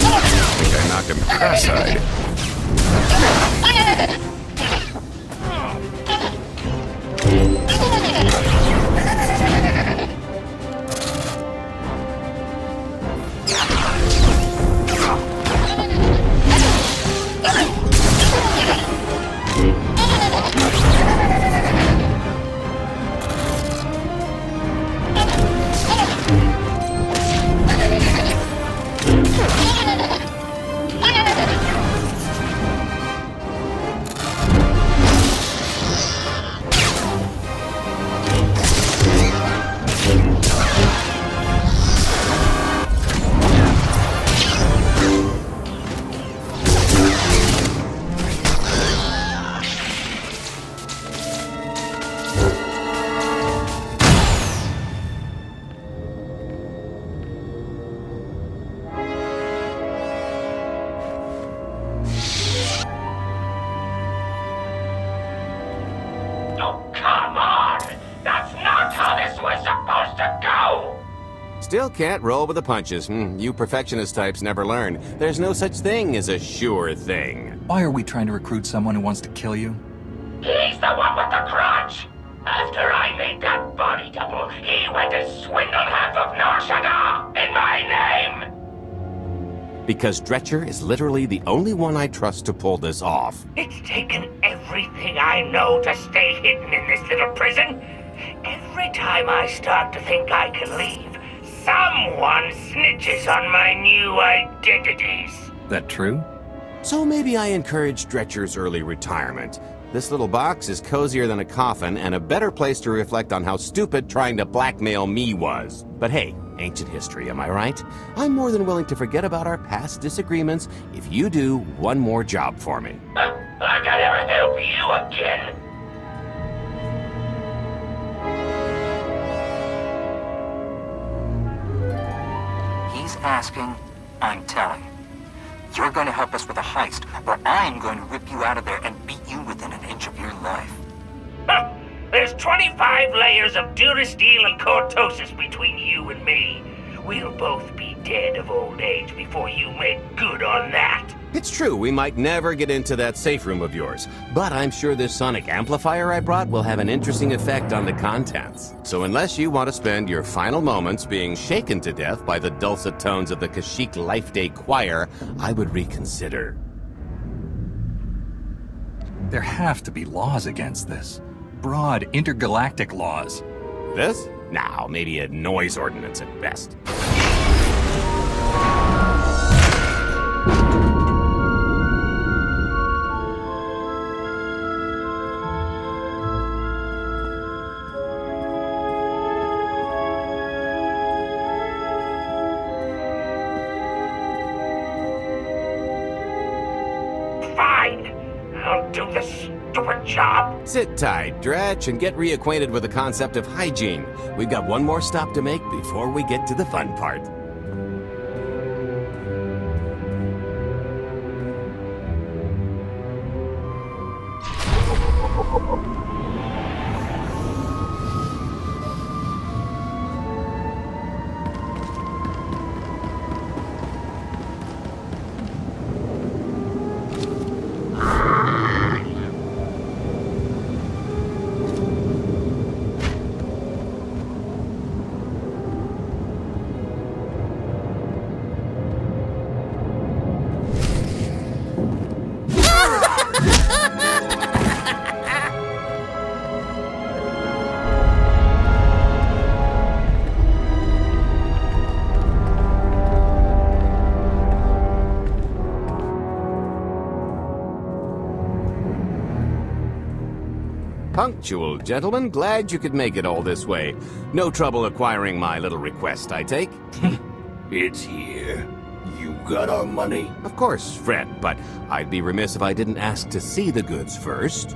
I think I knocked him cross-eyed. No! Still can't roll with the punches. You perfectionist types never learn. There's no such thing as a sure thing. Why are we trying to recruit someone who wants to kill you? He's the one with the crutch. After I made that body double, he went to swindle half of Nar Shaddaa in my name. Because Dretcher is literally the only one I trust to pull this off. It's taken everything I know to stay hidden in this little prison. Every time I start to think I can leave, someone snitches on my new identities. That true? So maybe I encourage Dretcher's early retirement. This little box is cozier than a coffin and a better place to reflect on how stupid trying to blackmail me was. But hey, ancient history, am I right? I'm more than willing to forget about our past disagreements if you do one more job for me. I can never help you again. He's asking, I'm telling. You're going to help us with a heist, or I'm going to rip you out of there and beat you within an inch of your life. There's 25 layers of durasteel and cortosis between you and me. We'll both be dead of old age before you make good on that. It's true, we might never get into that safe room of yours, but I'm sure this sonic amplifier I brought will have an interesting effect on the contents. So unless you want to spend your final moments being shaken to death by the dulcet tones of the Kashyyyk Life Day Choir, I would reconsider. There have to be laws against this. Broad, intergalactic laws. This? Now, maybe a noise ordinance at best. Fine. I'll do this stupid job. Sit tight, Dretch, and get reacquainted with the concept of hygiene. We've got one more stop to make before we get to the fun part. Punctual, gentlemen. Glad you could make it all this way. No trouble acquiring my little request, I take? It's here. You got our money? Of course, Fred, but I'd be remiss if I didn't ask to see the goods first.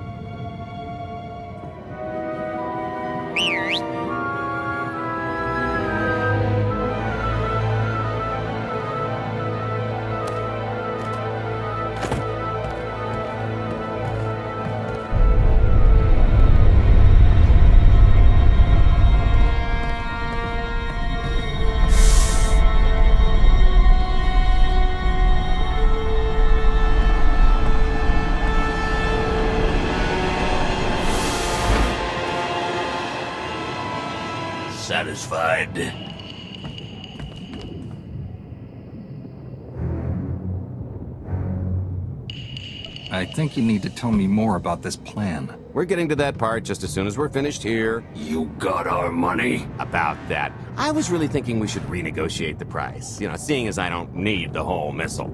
Satisfied? I think you need to tell me more about this plan. We're getting to that part just as soon as we're finished here. You got our money? About that. I was really thinking we should renegotiate the price. You know, seeing as I don't need the whole missile.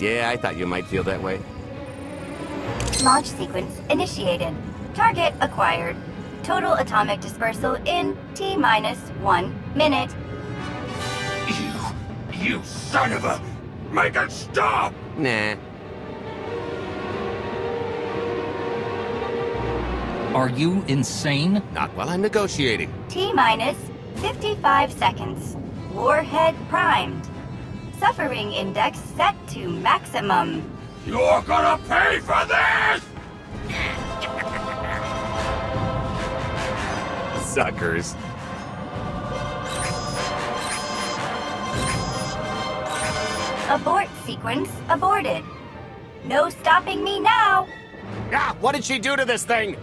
Yeah, I thought you might feel that way. Launch sequence initiated. Target acquired. Total atomic dispersal in T-minus 1 minute. You son of a... Make it stop! Nah. Are you insane? Not while I'm negotiating. T-minus 55 seconds. Warhead primed. Suffering index set to maximum. You're gonna pay for this! Suckers. Abort sequence aborted. No stopping me now. Ah, what did she do to this thing?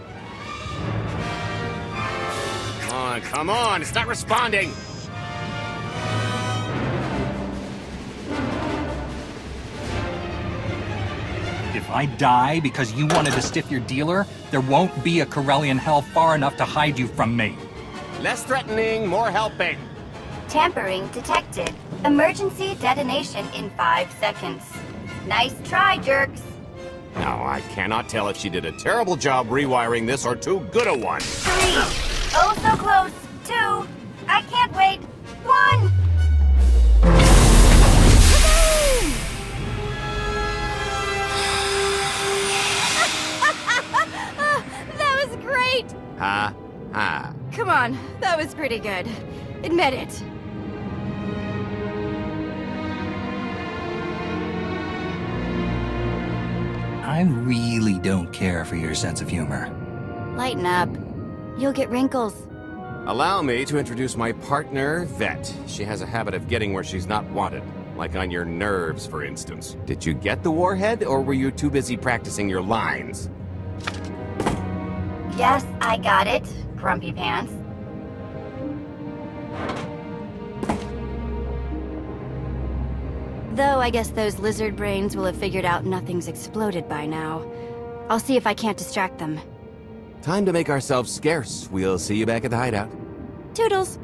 Come on, it's not responding. If I die because you wanted to stiff your dealer, there won't be a Corellian hell far enough to hide you from me. Less threatening, more helping. Tampering detected. Emergency detonation in 5 seconds. Nice try, jerks. Now, I cannot tell if she did a terrible job rewiring this or too good a one. 3. Oh, so close. 2. I can't wait. 1. That was great! Ha, ha. Come on, that was pretty good. Admit it. I really don't care for your sense of humor. Lighten up. You'll get wrinkles. Allow me to introduce my partner, Vet. She has a habit of getting where she's not wanted. Like on your nerves, for instance. Did you get the warhead, or were you too busy practicing your lines? Yes, I got it. Grumpy pants. Though I guess those lizard brains will have figured out nothing's exploded by now. I'll see if I can't distract them. Time to make ourselves scarce. We'll see you back at the hideout. Toodles!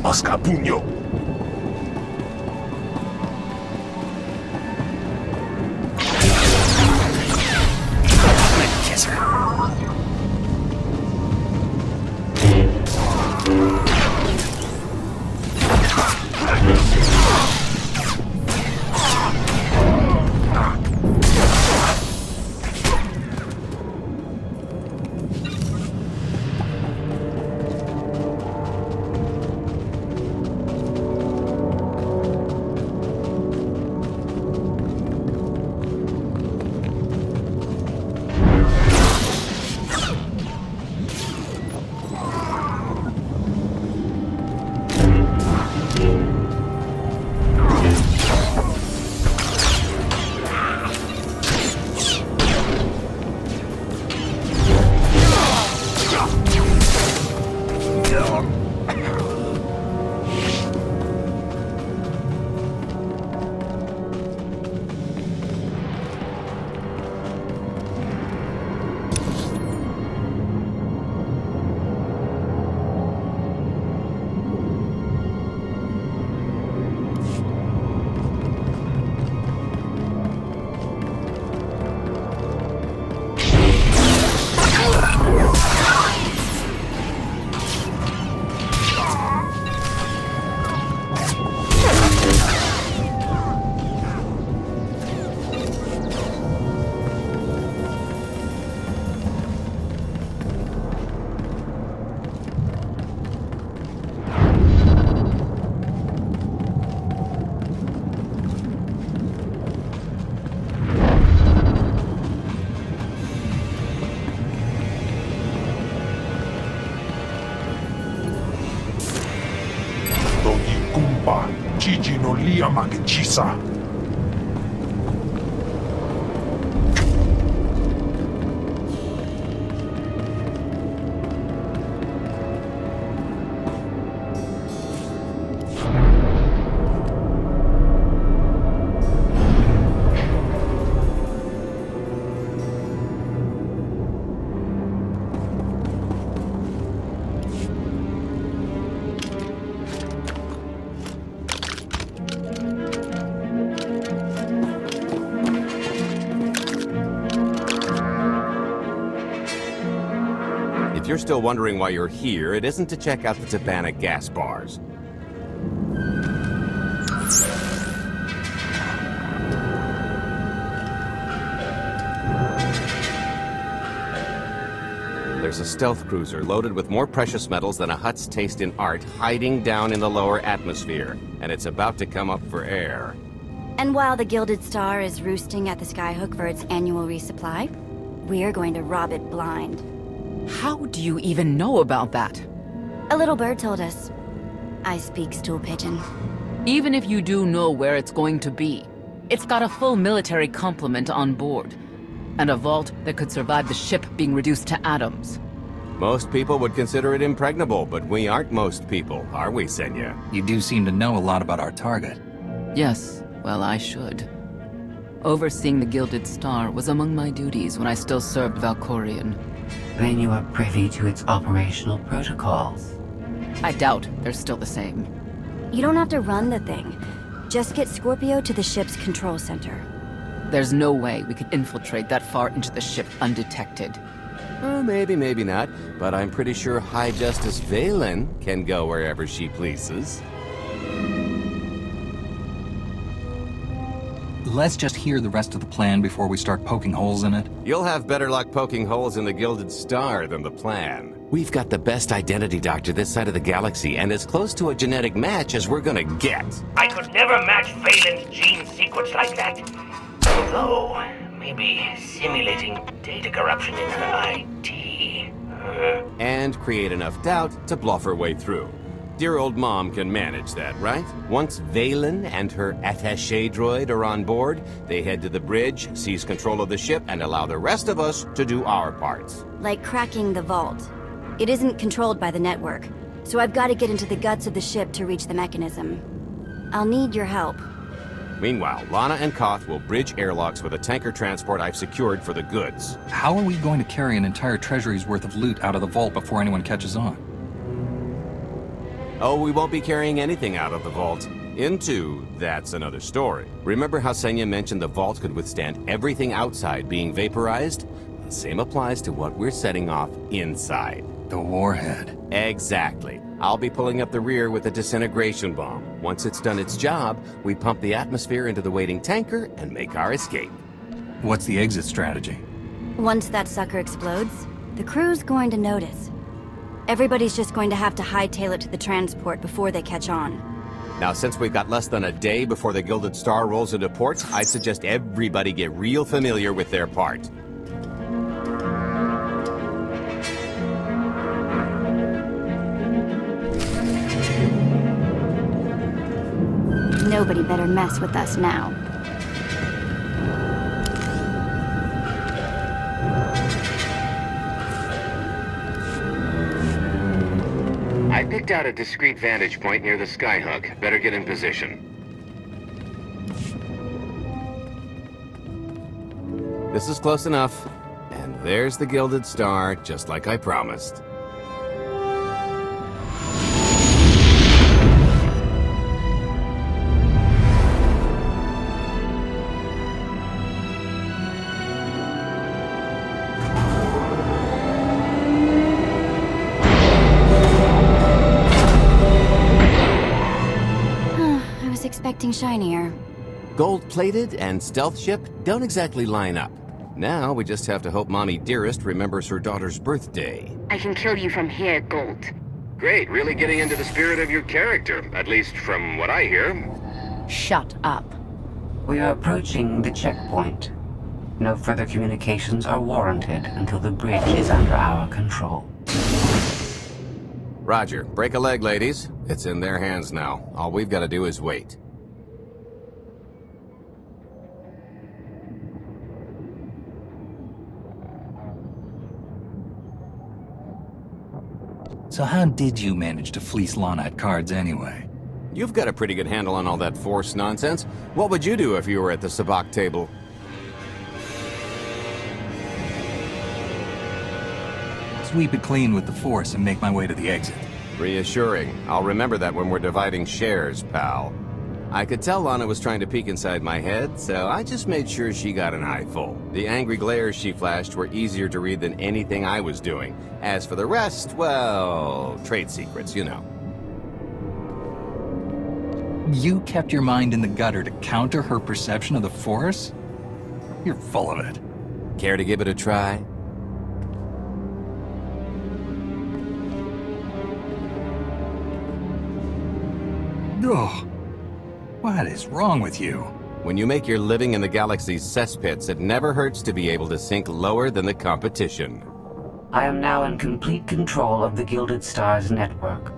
Oscar Puño. Kiss her. Yamagachisa. If you're still wondering why you're here, it isn't to check out the Tabana gas bars. There's a stealth cruiser loaded with more precious metals than a Hutt's taste in art hiding down in the lower atmosphere, and it's about to come up for air. And while the Gilded Star is roosting at the Skyhook for its annual resupply, we're going to rob it blind. How do you even know about that? A little bird told us. I speak stool pigeon. Even if you do know where it's going to be, it's got a full military complement on board, and a vault that could survive the ship being reduced to atoms. Most people would consider it impregnable, but we aren't most people, are we, Senya? You do seem to know a lot about our target. Yes, well, I should. Overseeing the Gilded Star was among my duties when I still served Valkorion. Then you are privy to its operational protocols. I doubt they're still the same. You don't have to run the thing. Just get Scorpio to the ship's control center. There's no way we could infiltrate that far into the ship undetected. Oh, maybe, maybe not, but I'm pretty sure High Justice Valen can go wherever she pleases. Let's just hear the rest of the plan before we start poking holes in it. You'll have better luck poking holes in the Gilded Star than the plan. We've got the best identity doctor this side of the galaxy, and as close to a genetic match as we're gonna get. I could never match Valen's gene sequence like that. Although, maybe simulating data corruption in her IT. And create enough doubt to bluff her way through. Dear old mom can manage that, right? Once Valen and her attaché droid are on board, they head to the bridge, seize control of the ship, and allow the rest of us to do our parts. Like cracking the vault. It isn't controlled by the network, so I've got to get into the guts of the ship to reach the mechanism. I'll need your help. Meanwhile, Lana and Koth will bridge airlocks with a tanker transport I've secured for the goods. How are we going to carry an entire treasury's worth of loot out of the vault before anyone catches on? Oh, we won't be carrying anything out of the vault. Into, that's another story. Remember how Senya mentioned the vault could withstand everything outside being vaporized? The same applies to what we're setting off inside. The warhead. Exactly. I'll be pulling up the rear with a disintegration bomb. Once it's done its job, we pump the atmosphere into the waiting tanker and make our escape. What's the exit strategy? Once that sucker explodes, the crew's going to notice. Everybody's just going to have to hightail it to the transport before they catch on. Now, since we've got less than a day before the Gilded Star rolls into port, I suggest everybody get real familiar with their part. Nobody better mess with us now. I picked out a discreet vantage point near the skyhook. Better get in position. This is close enough. And there's the Gilded Star, just like I promised. Expecting shinier. Gold-plated and stealth ship don't exactly line up. Now we just have to hope Mommy Dearest remembers her daughter's birthday. I can kill you from here, Gold. Great, really getting into the spirit of your character, at least from what I hear. Shut up. We are approaching the checkpoint. No further communications are warranted until the bridge is under our control. Roger. Break a leg, ladies. It's in their hands now. All we've got to do is wait. So how did you manage to fleece Lonite cards anyway? You've got a pretty good handle on all that Force nonsense. What would you do if you were at the sabacc table? Sweep it clean with the Force and make my way to the exit. Reassuring. I'll remember that when we're dividing shares, pal. I could tell Lana was trying to peek inside my head, so I just made sure she got an eye full. The angry glares she flashed were easier to read than anything I was doing. As for the rest, well, trade secrets, you know. You kept your mind in the gutter to counter her perception of the Force? You're full of it. Care to give it a try? Ugh. What is wrong with you? When you make your living in the galaxy's cesspits, it never hurts to be able to sink lower than the competition. I am now in complete control of the Gilded Stars network.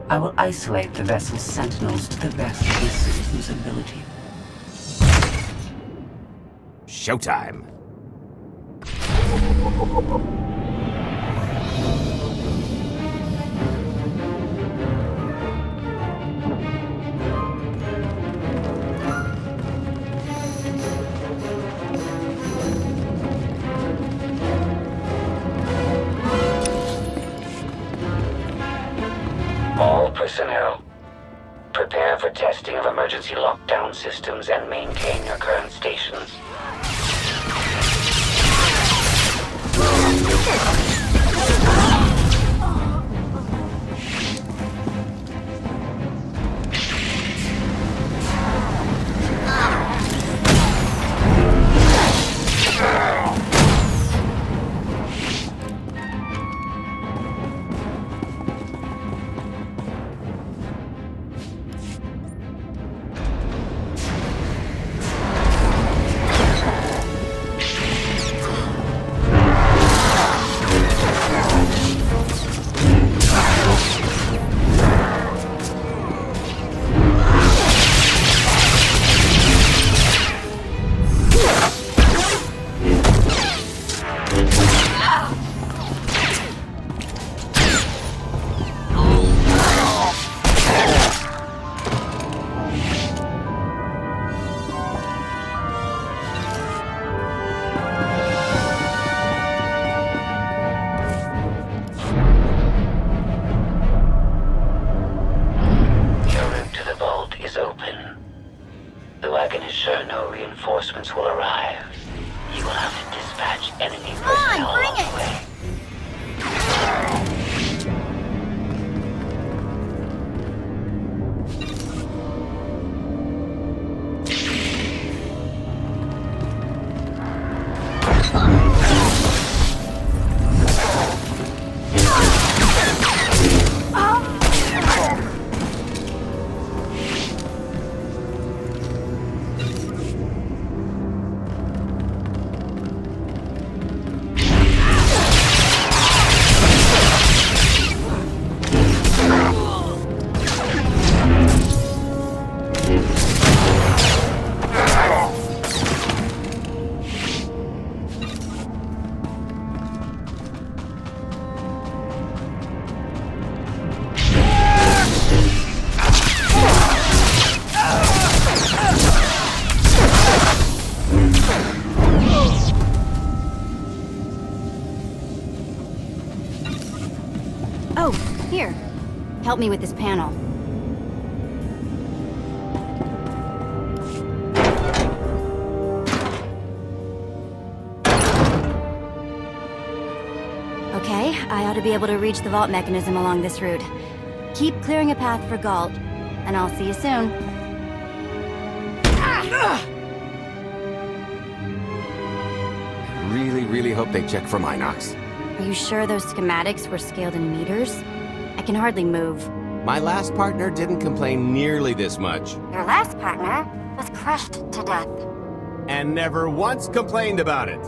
I will isolate the vessel's sentinels to the best of the system's ability. Showtime! All personnel, prepare for testing of emergency lockdown systems and maintain your current stations. Help me with this panel. Okay, I ought to be able to reach the vault mechanism along this route. Keep clearing a path for Galt, and I'll see you soon. Really hope they check for Minox. Are you sure those schematics were scaled in meters? I can hardly move. My last partner didn't complain nearly this much. Your last partner was crushed to death. And never once complained about it.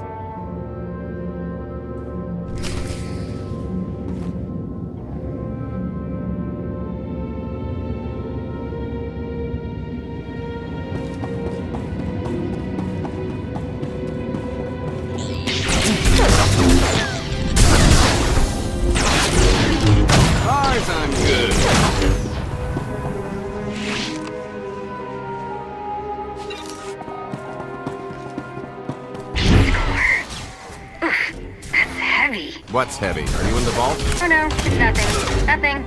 What's heavy? Are you in the vault? Oh no, it's nothing. Nothing.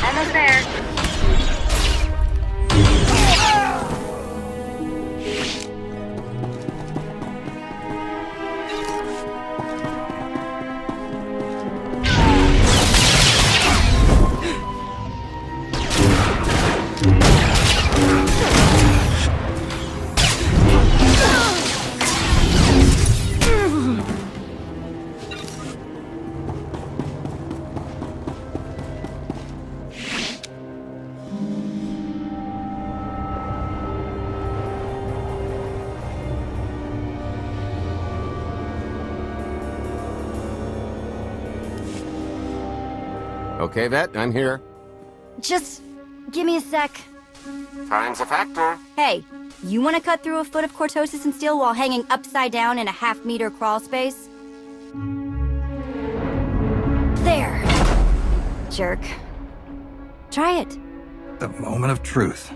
Almost there. Okay, Vet, I'm here. Just give me a sec. Time's a factor. Hey, you want to cut through a foot of cortosis and steel while hanging upside down in a half-meter crawl space? There. Jerk. Try it. The moment of truth.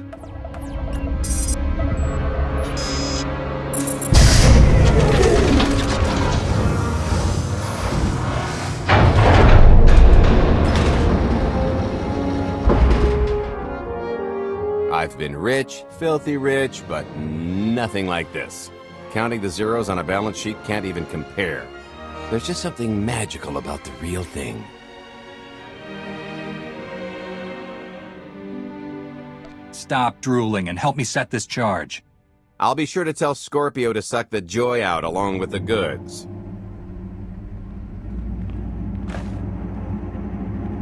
I've been rich, filthy rich, but nothing like this. Counting the zeros on a balance sheet can't even compare. There's just something magical about the real thing. Stop drooling and help me set this charge. I'll be sure to tell Scorpio to suck the joy out along with the goods.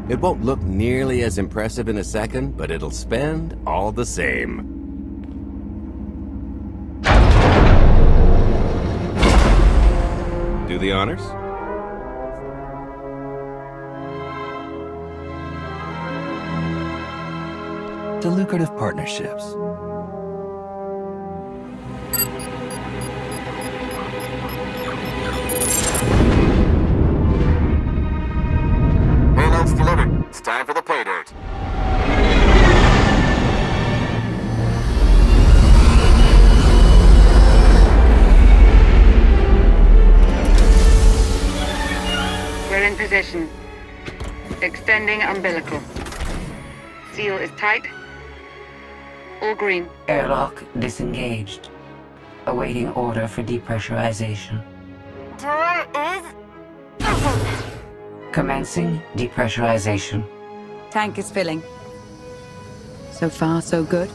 It won't look nearly as impressive in a second, but it'll spend all the same. Do the honors? To lucrative partnerships. Payload's delivered. It's time for the pay dirt. We're in position. Extending umbilical. Seal is tight. All green. Airlock disengaged. Awaiting order for depressurization. Door is... Commencing depressurization. Tank is filling. So far, so good.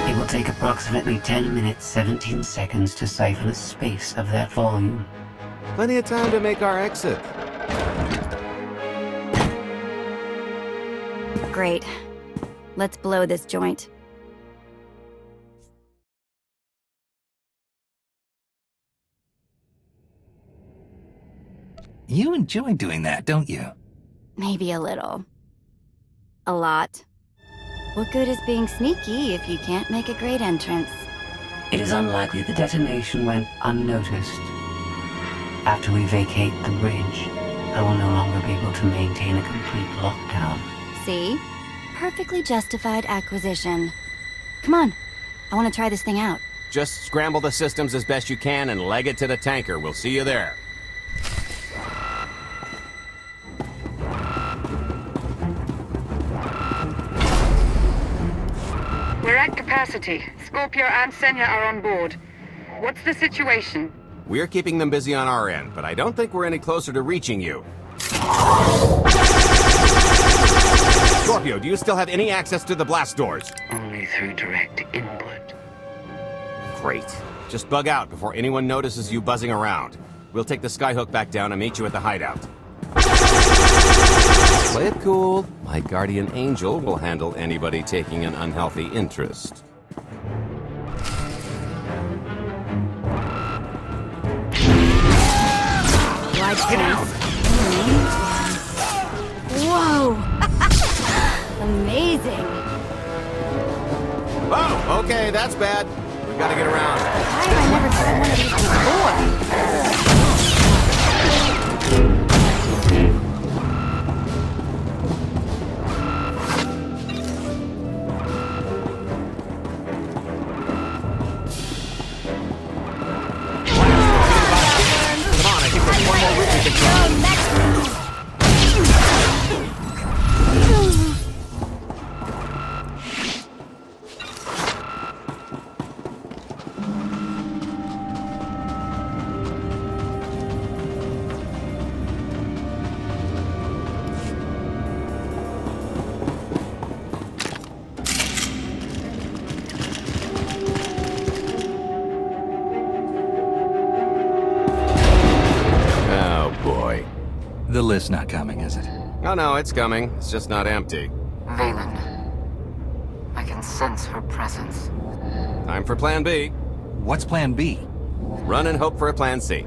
It will take approximately 10 minutes, 17 seconds to siphon the space of that volume. Plenty of time to make our exit. Great. Let's blow this joint. You enjoy doing that, don't you? Maybe a little. A lot. What good is being sneaky if you can't make a great entrance? It is unlikely the detonation went unnoticed. After we vacate the bridge, I will no longer be able to maintain a complete lockdown. See? Perfectly justified acquisition. Come on. I want to try this thing out. Just scramble the systems as best you can and leg it to the tanker. We'll see you there. We're at capacity. Scorpio and Senya are on board. What's the situation? We're keeping them busy on our end, but I don't think we're any closer to reaching you. Scorpio, do you still have any access to the blast doors? Only through direct input. Great. Just bug out before anyone notices you buzzing around. We'll take the skyhook back down and meet you at the hideout. Play it cool. My guardian angel will handle anybody taking an unhealthy interest. Get out! Whoa! Amazing! Oh, okay, that's bad. We gotta get around. Why have I never tried one of these before? lift's not coming, is it? Oh no, it's coming. It's just not empty. Valen. I can sense her presence. Time for Plan B. What's Plan B? Run and hope for a Plan C.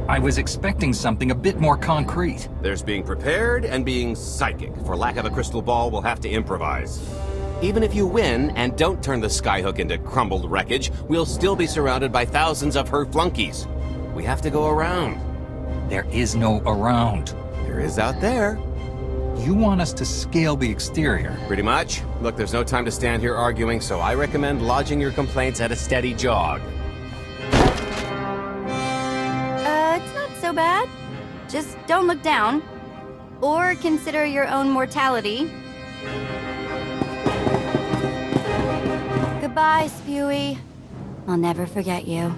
I was expecting something a bit more concrete. There's being prepared and being psychic. For lack of a crystal ball, we'll have to improvise. Even if you win and don't turn the skyhook into crumbled wreckage, we'll still be surrounded by thousands of her flunkies. We have to go around. There is no around. There is out there. You want us to scale the exterior? Pretty much. Look, there's no time to stand here arguing, so I recommend lodging your complaints at a steady jog. It's not so bad. Just don't look down. Or consider your own mortality. Goodbye, Spewy. I'll never forget you.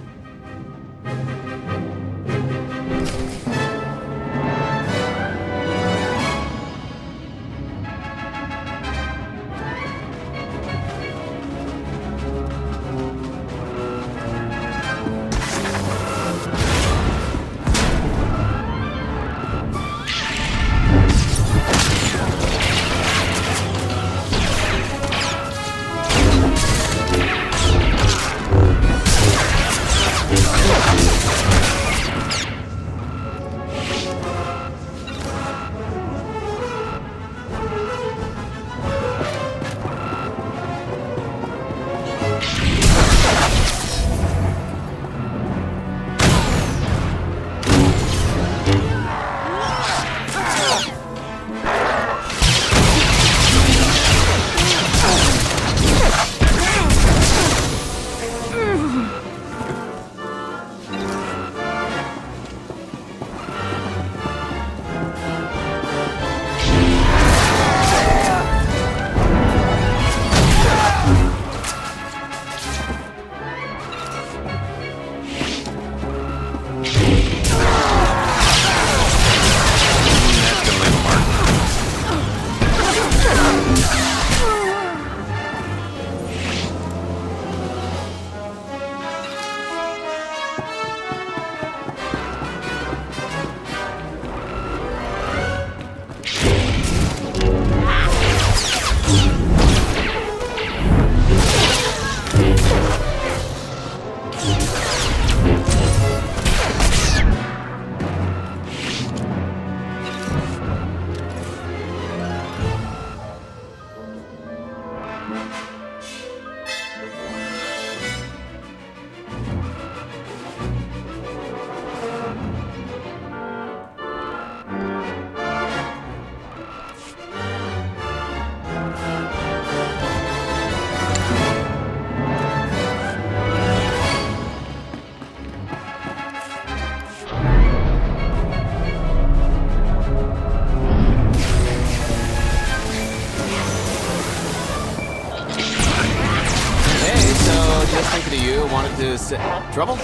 Trouble?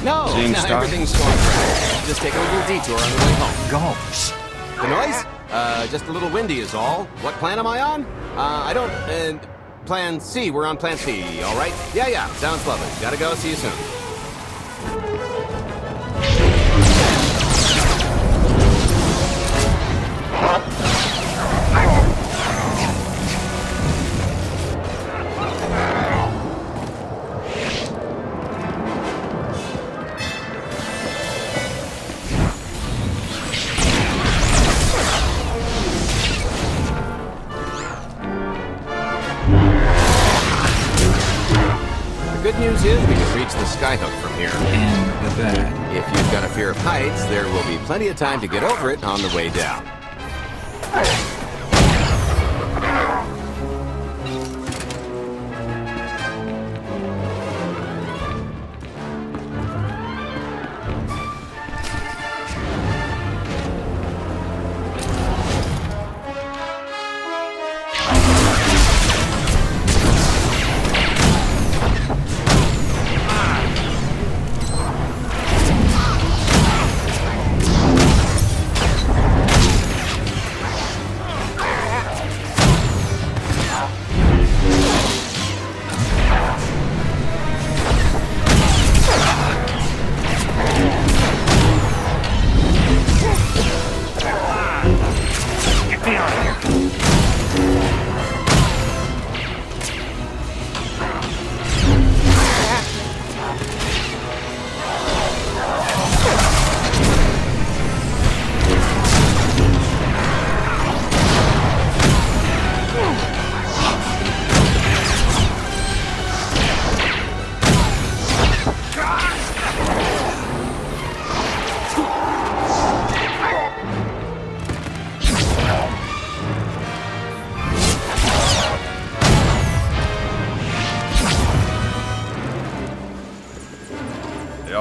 No, everything's going great. Just take a little detour on the way home. Go. The noise? Just a little windy is all. What plan am I on? I don't, Plan C. We're on Plan C, all right? Yeah, sounds lovely. Gotta go. See you soon. Good news is we can reach the skyhook from here. And the bad. If you've got a fear of heights, there will be plenty of time to get over it on the way down.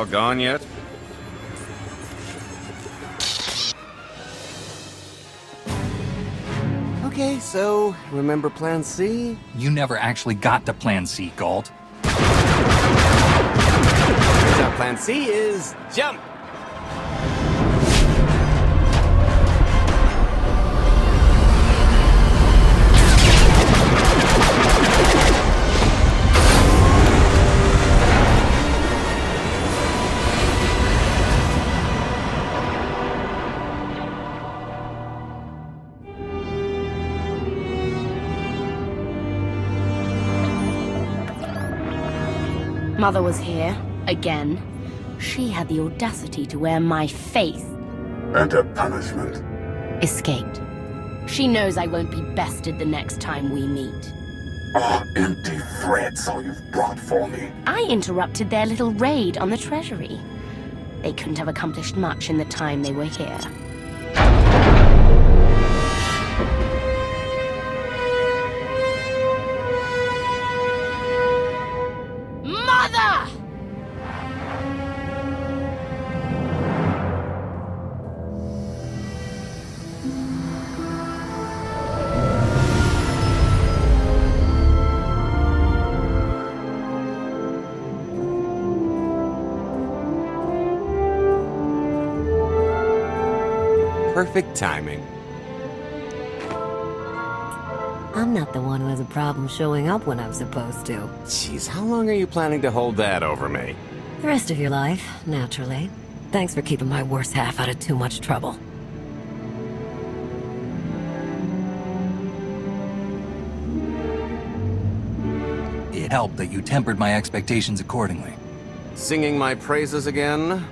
all gone yet? Okay, so remember Plan C? You never actually got to Plan C, Galt. Turns out Plan C is jump! Mother was here, again. She had the audacity to wear my face. And a punishment. Escaped. She knows I won't be bested the next time we meet. Oh, empty threats all you've brought for me. I interrupted their little raid on the treasury. They couldn't have accomplished much in the time they were here. Mother! Perfect timing. I'm not the one who has a problem showing up when I'm supposed to. Jeez, how long are you planning to hold that over me? The rest of your life, naturally. Thanks for keeping my worse half out of too much trouble. It helped that you tempered my expectations accordingly. Singing my praises again?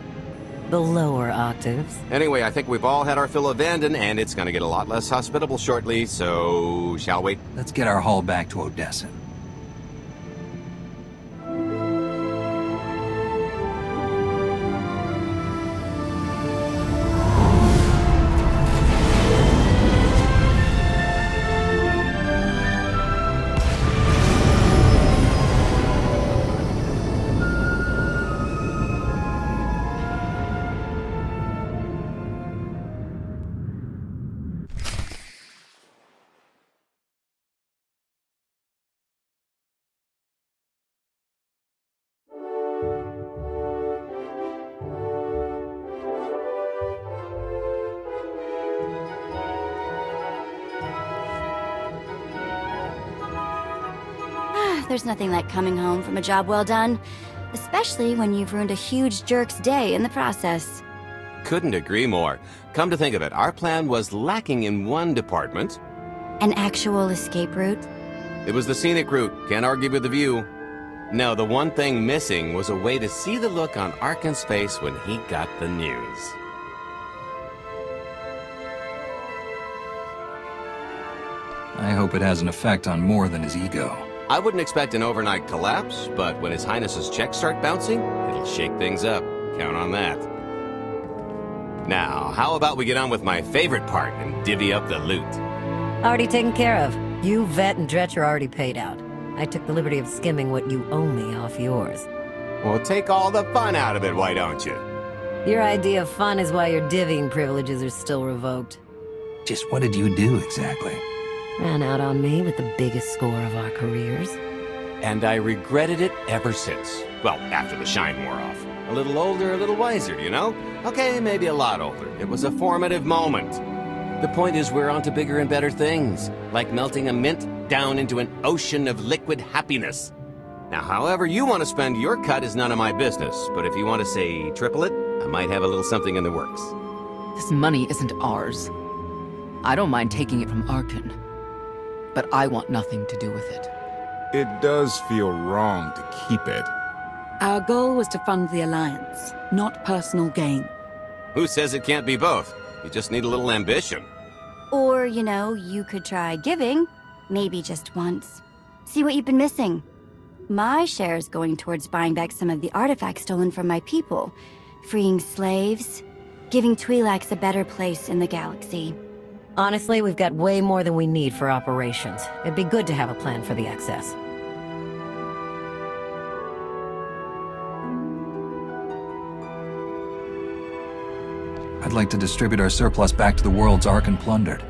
The lower octaves. Anyway, I think we've all had our fill of Vanden, and it's gonna get a lot less hospitable shortly, so shall we? Let's get our haul back to Odessa. There's nothing like coming home from a job well done, especially when you've ruined a huge jerk's day in the process. Couldn't agree more. Come to think of it, our plan was lacking in one department. An actual escape route? It was the scenic route, can't argue with the view. No, the one thing missing was a way to see the look on Arkan's face when he got the news. I hope it has an effect on more than his ego. I wouldn't expect an overnight collapse, but when His Highness's checks start bouncing, it'll shake things up. Count on that. Now, how about we get on with my favorite part and divvy up the loot? Already taken care of. You, Vet, and Dretch are already paid out. I took the liberty of skimming what you owe me off yours. Well, take all the fun out of it, why don't you? Your idea of fun is why your divvying privileges are still revoked. Just what did you do exactly? Ran out on me with the biggest score of our careers. And I regretted it ever since. Well, after the shine wore off. A little older, a little wiser, you know? Okay, maybe a lot older. It was a formative moment. The point is we're on to bigger and better things, like melting a mint down into an ocean of liquid happiness. Now, however you want to spend your cut is none of my business, but if you want to say triple it, I might have a little something in the works. This money isn't ours. I don't mind taking it from Arkan, but I want nothing to do with it. It does feel wrong to keep it. Our goal was to fund the Alliance, not personal gain. Who says it can't be both? You just need a little ambition. Or, you know, you could try giving, maybe just once. See what you've been missing. My share is going towards buying back some of the artifacts stolen from my people, freeing slaves, giving Twi'leks a better place in the galaxy. Honestly, we've got way more than we need for operations. It'd be good to have a plan for the excess. I'd like to distribute our surplus back to the worlds Ark plundered.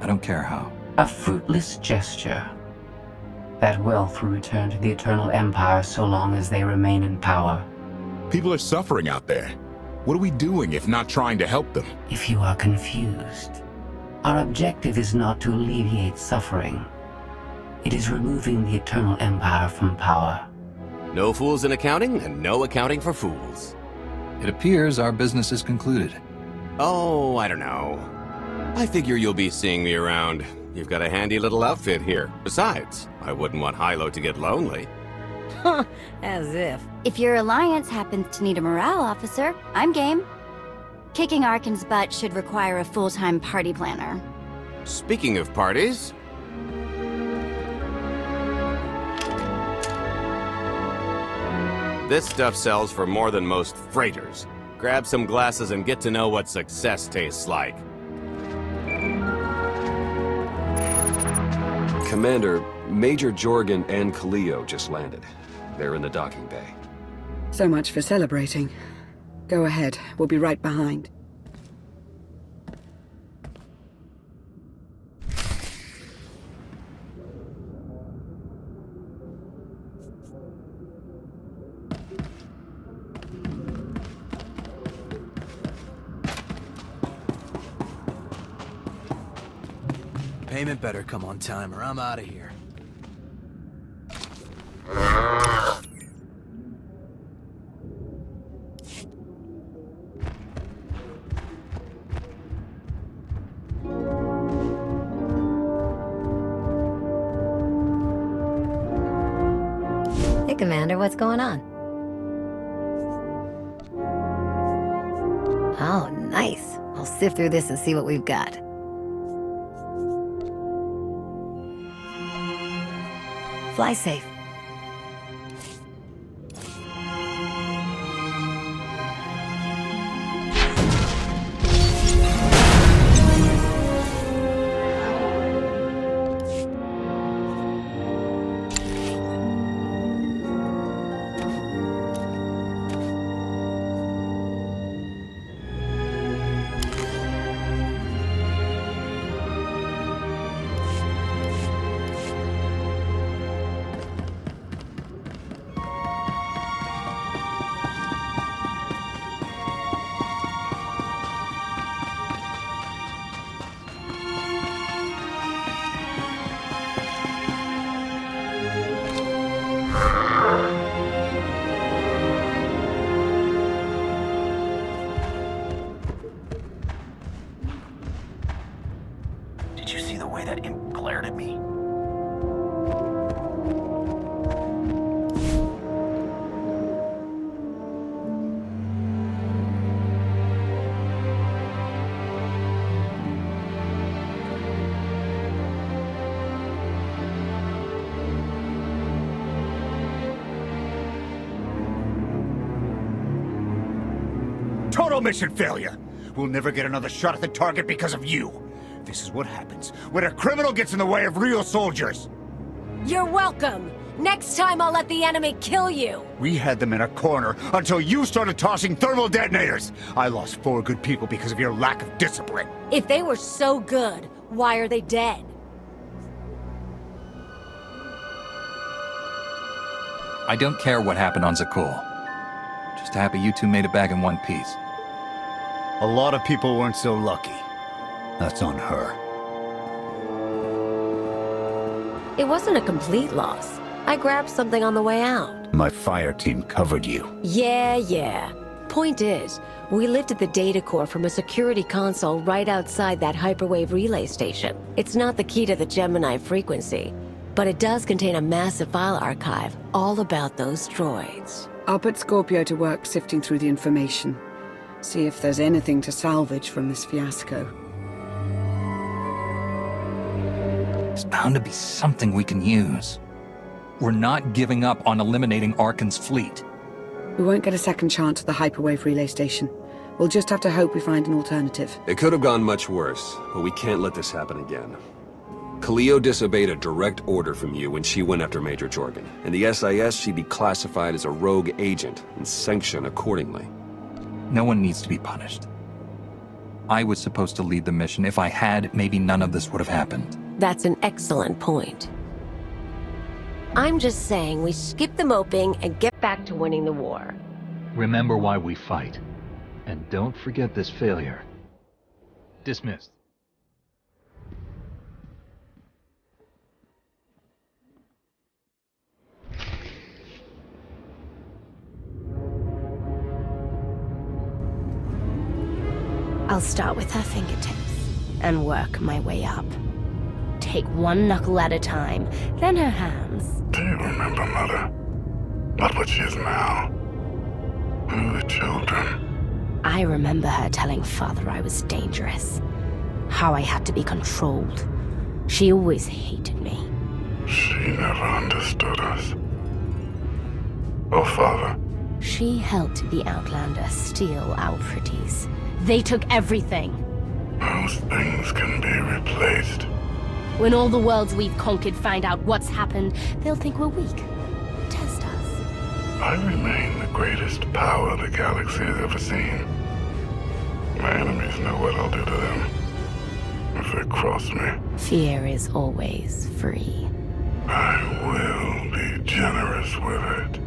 I don't care how. A fruitless gesture. That wealth will return to the Eternal Empire so long as they remain in power. People are suffering out there. What are we doing if not trying to help them? If you are confused, our objective is not to alleviate suffering. It is removing the Eternal Empire from power. No fools in accounting, and no accounting for fools. It appears our business is concluded. Oh, I don't know. I figure you'll be seeing me around. You've got a handy little outfit here. Besides, I wouldn't want Hilo to get lonely. As if. If your alliance happens to need a morale officer, I'm game. Kicking Arkan's butt should require a full-time party planner. Speaking of parties... This stuff sells for more than most freighters. Grab some glasses and get to know what success tastes like. Commander, Major Jorgen and Khalio just landed. They're in the docking bay. So much for celebrating. Go ahead, we'll be right behind. Payment better come on time or I'm out of here. Hey, Commander, what's going on? Oh, nice. I'll sift through this and see what we've got. Fly safe. Total mission failure! We'll never get another shot at the target because of you. This is what happens when a criminal gets in the way of real soldiers. You're welcome. Next time I'll let the enemy kill you. We had them in a corner until you started tossing thermal detonators. I lost 4 good people because of your lack of discipline. If they were so good, why are they dead? I don't care what happened on Zakul. Just happy you two made it back in one piece. A lot of people weren't so lucky. That's on her. It wasn't a complete loss. I grabbed something on the way out. My fire team covered you. Yeah. Point is, we lifted the data core from a security console right outside that hyperwave relay station. It's not the key to the Gemini frequency, but it does contain a massive file archive all about those droids. I'll put Scorpio to work sifting through the information. See if there's anything to salvage from this fiasco. There's bound to be something we can use. We're not giving up on eliminating Arkan's fleet. We won't get a second chance at the hyperwave relay station. We'll just have to hope we find an alternative. It could have gone much worse, but we can't let this happen again. Khalio disobeyed a direct order from you when she went after Major Jorgen. In the SIS, she'd be classified as a rogue agent and sanctioned accordingly. No one needs to be punished. I was supposed to lead the mission. If I had, maybe none of this would have happened. That's an excellent point. I'm just saying we skip the moping and get back to winning the war. Remember why we fight. And don't forget this failure. Dismissed. I'll start with her fingertips and work my way up. Take one knuckle at a time, then her hands. Do you remember, Mother? Not what she is now. We were children. I remember her telling Father I was dangerous. How I had to be controlled. She always hated me. She never understood us. Oh, Father. She helped the Outlander steal our pretties. They took everything. Those things can be replaced. When all the worlds we've conquered find out what's happened, they'll think we're weak. Test us. I remain the greatest power the galaxy has ever seen. My enemies know what I'll do to them if they cross me. Fear is always free. I will be generous with it.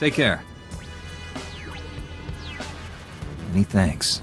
Take care. Many thanks.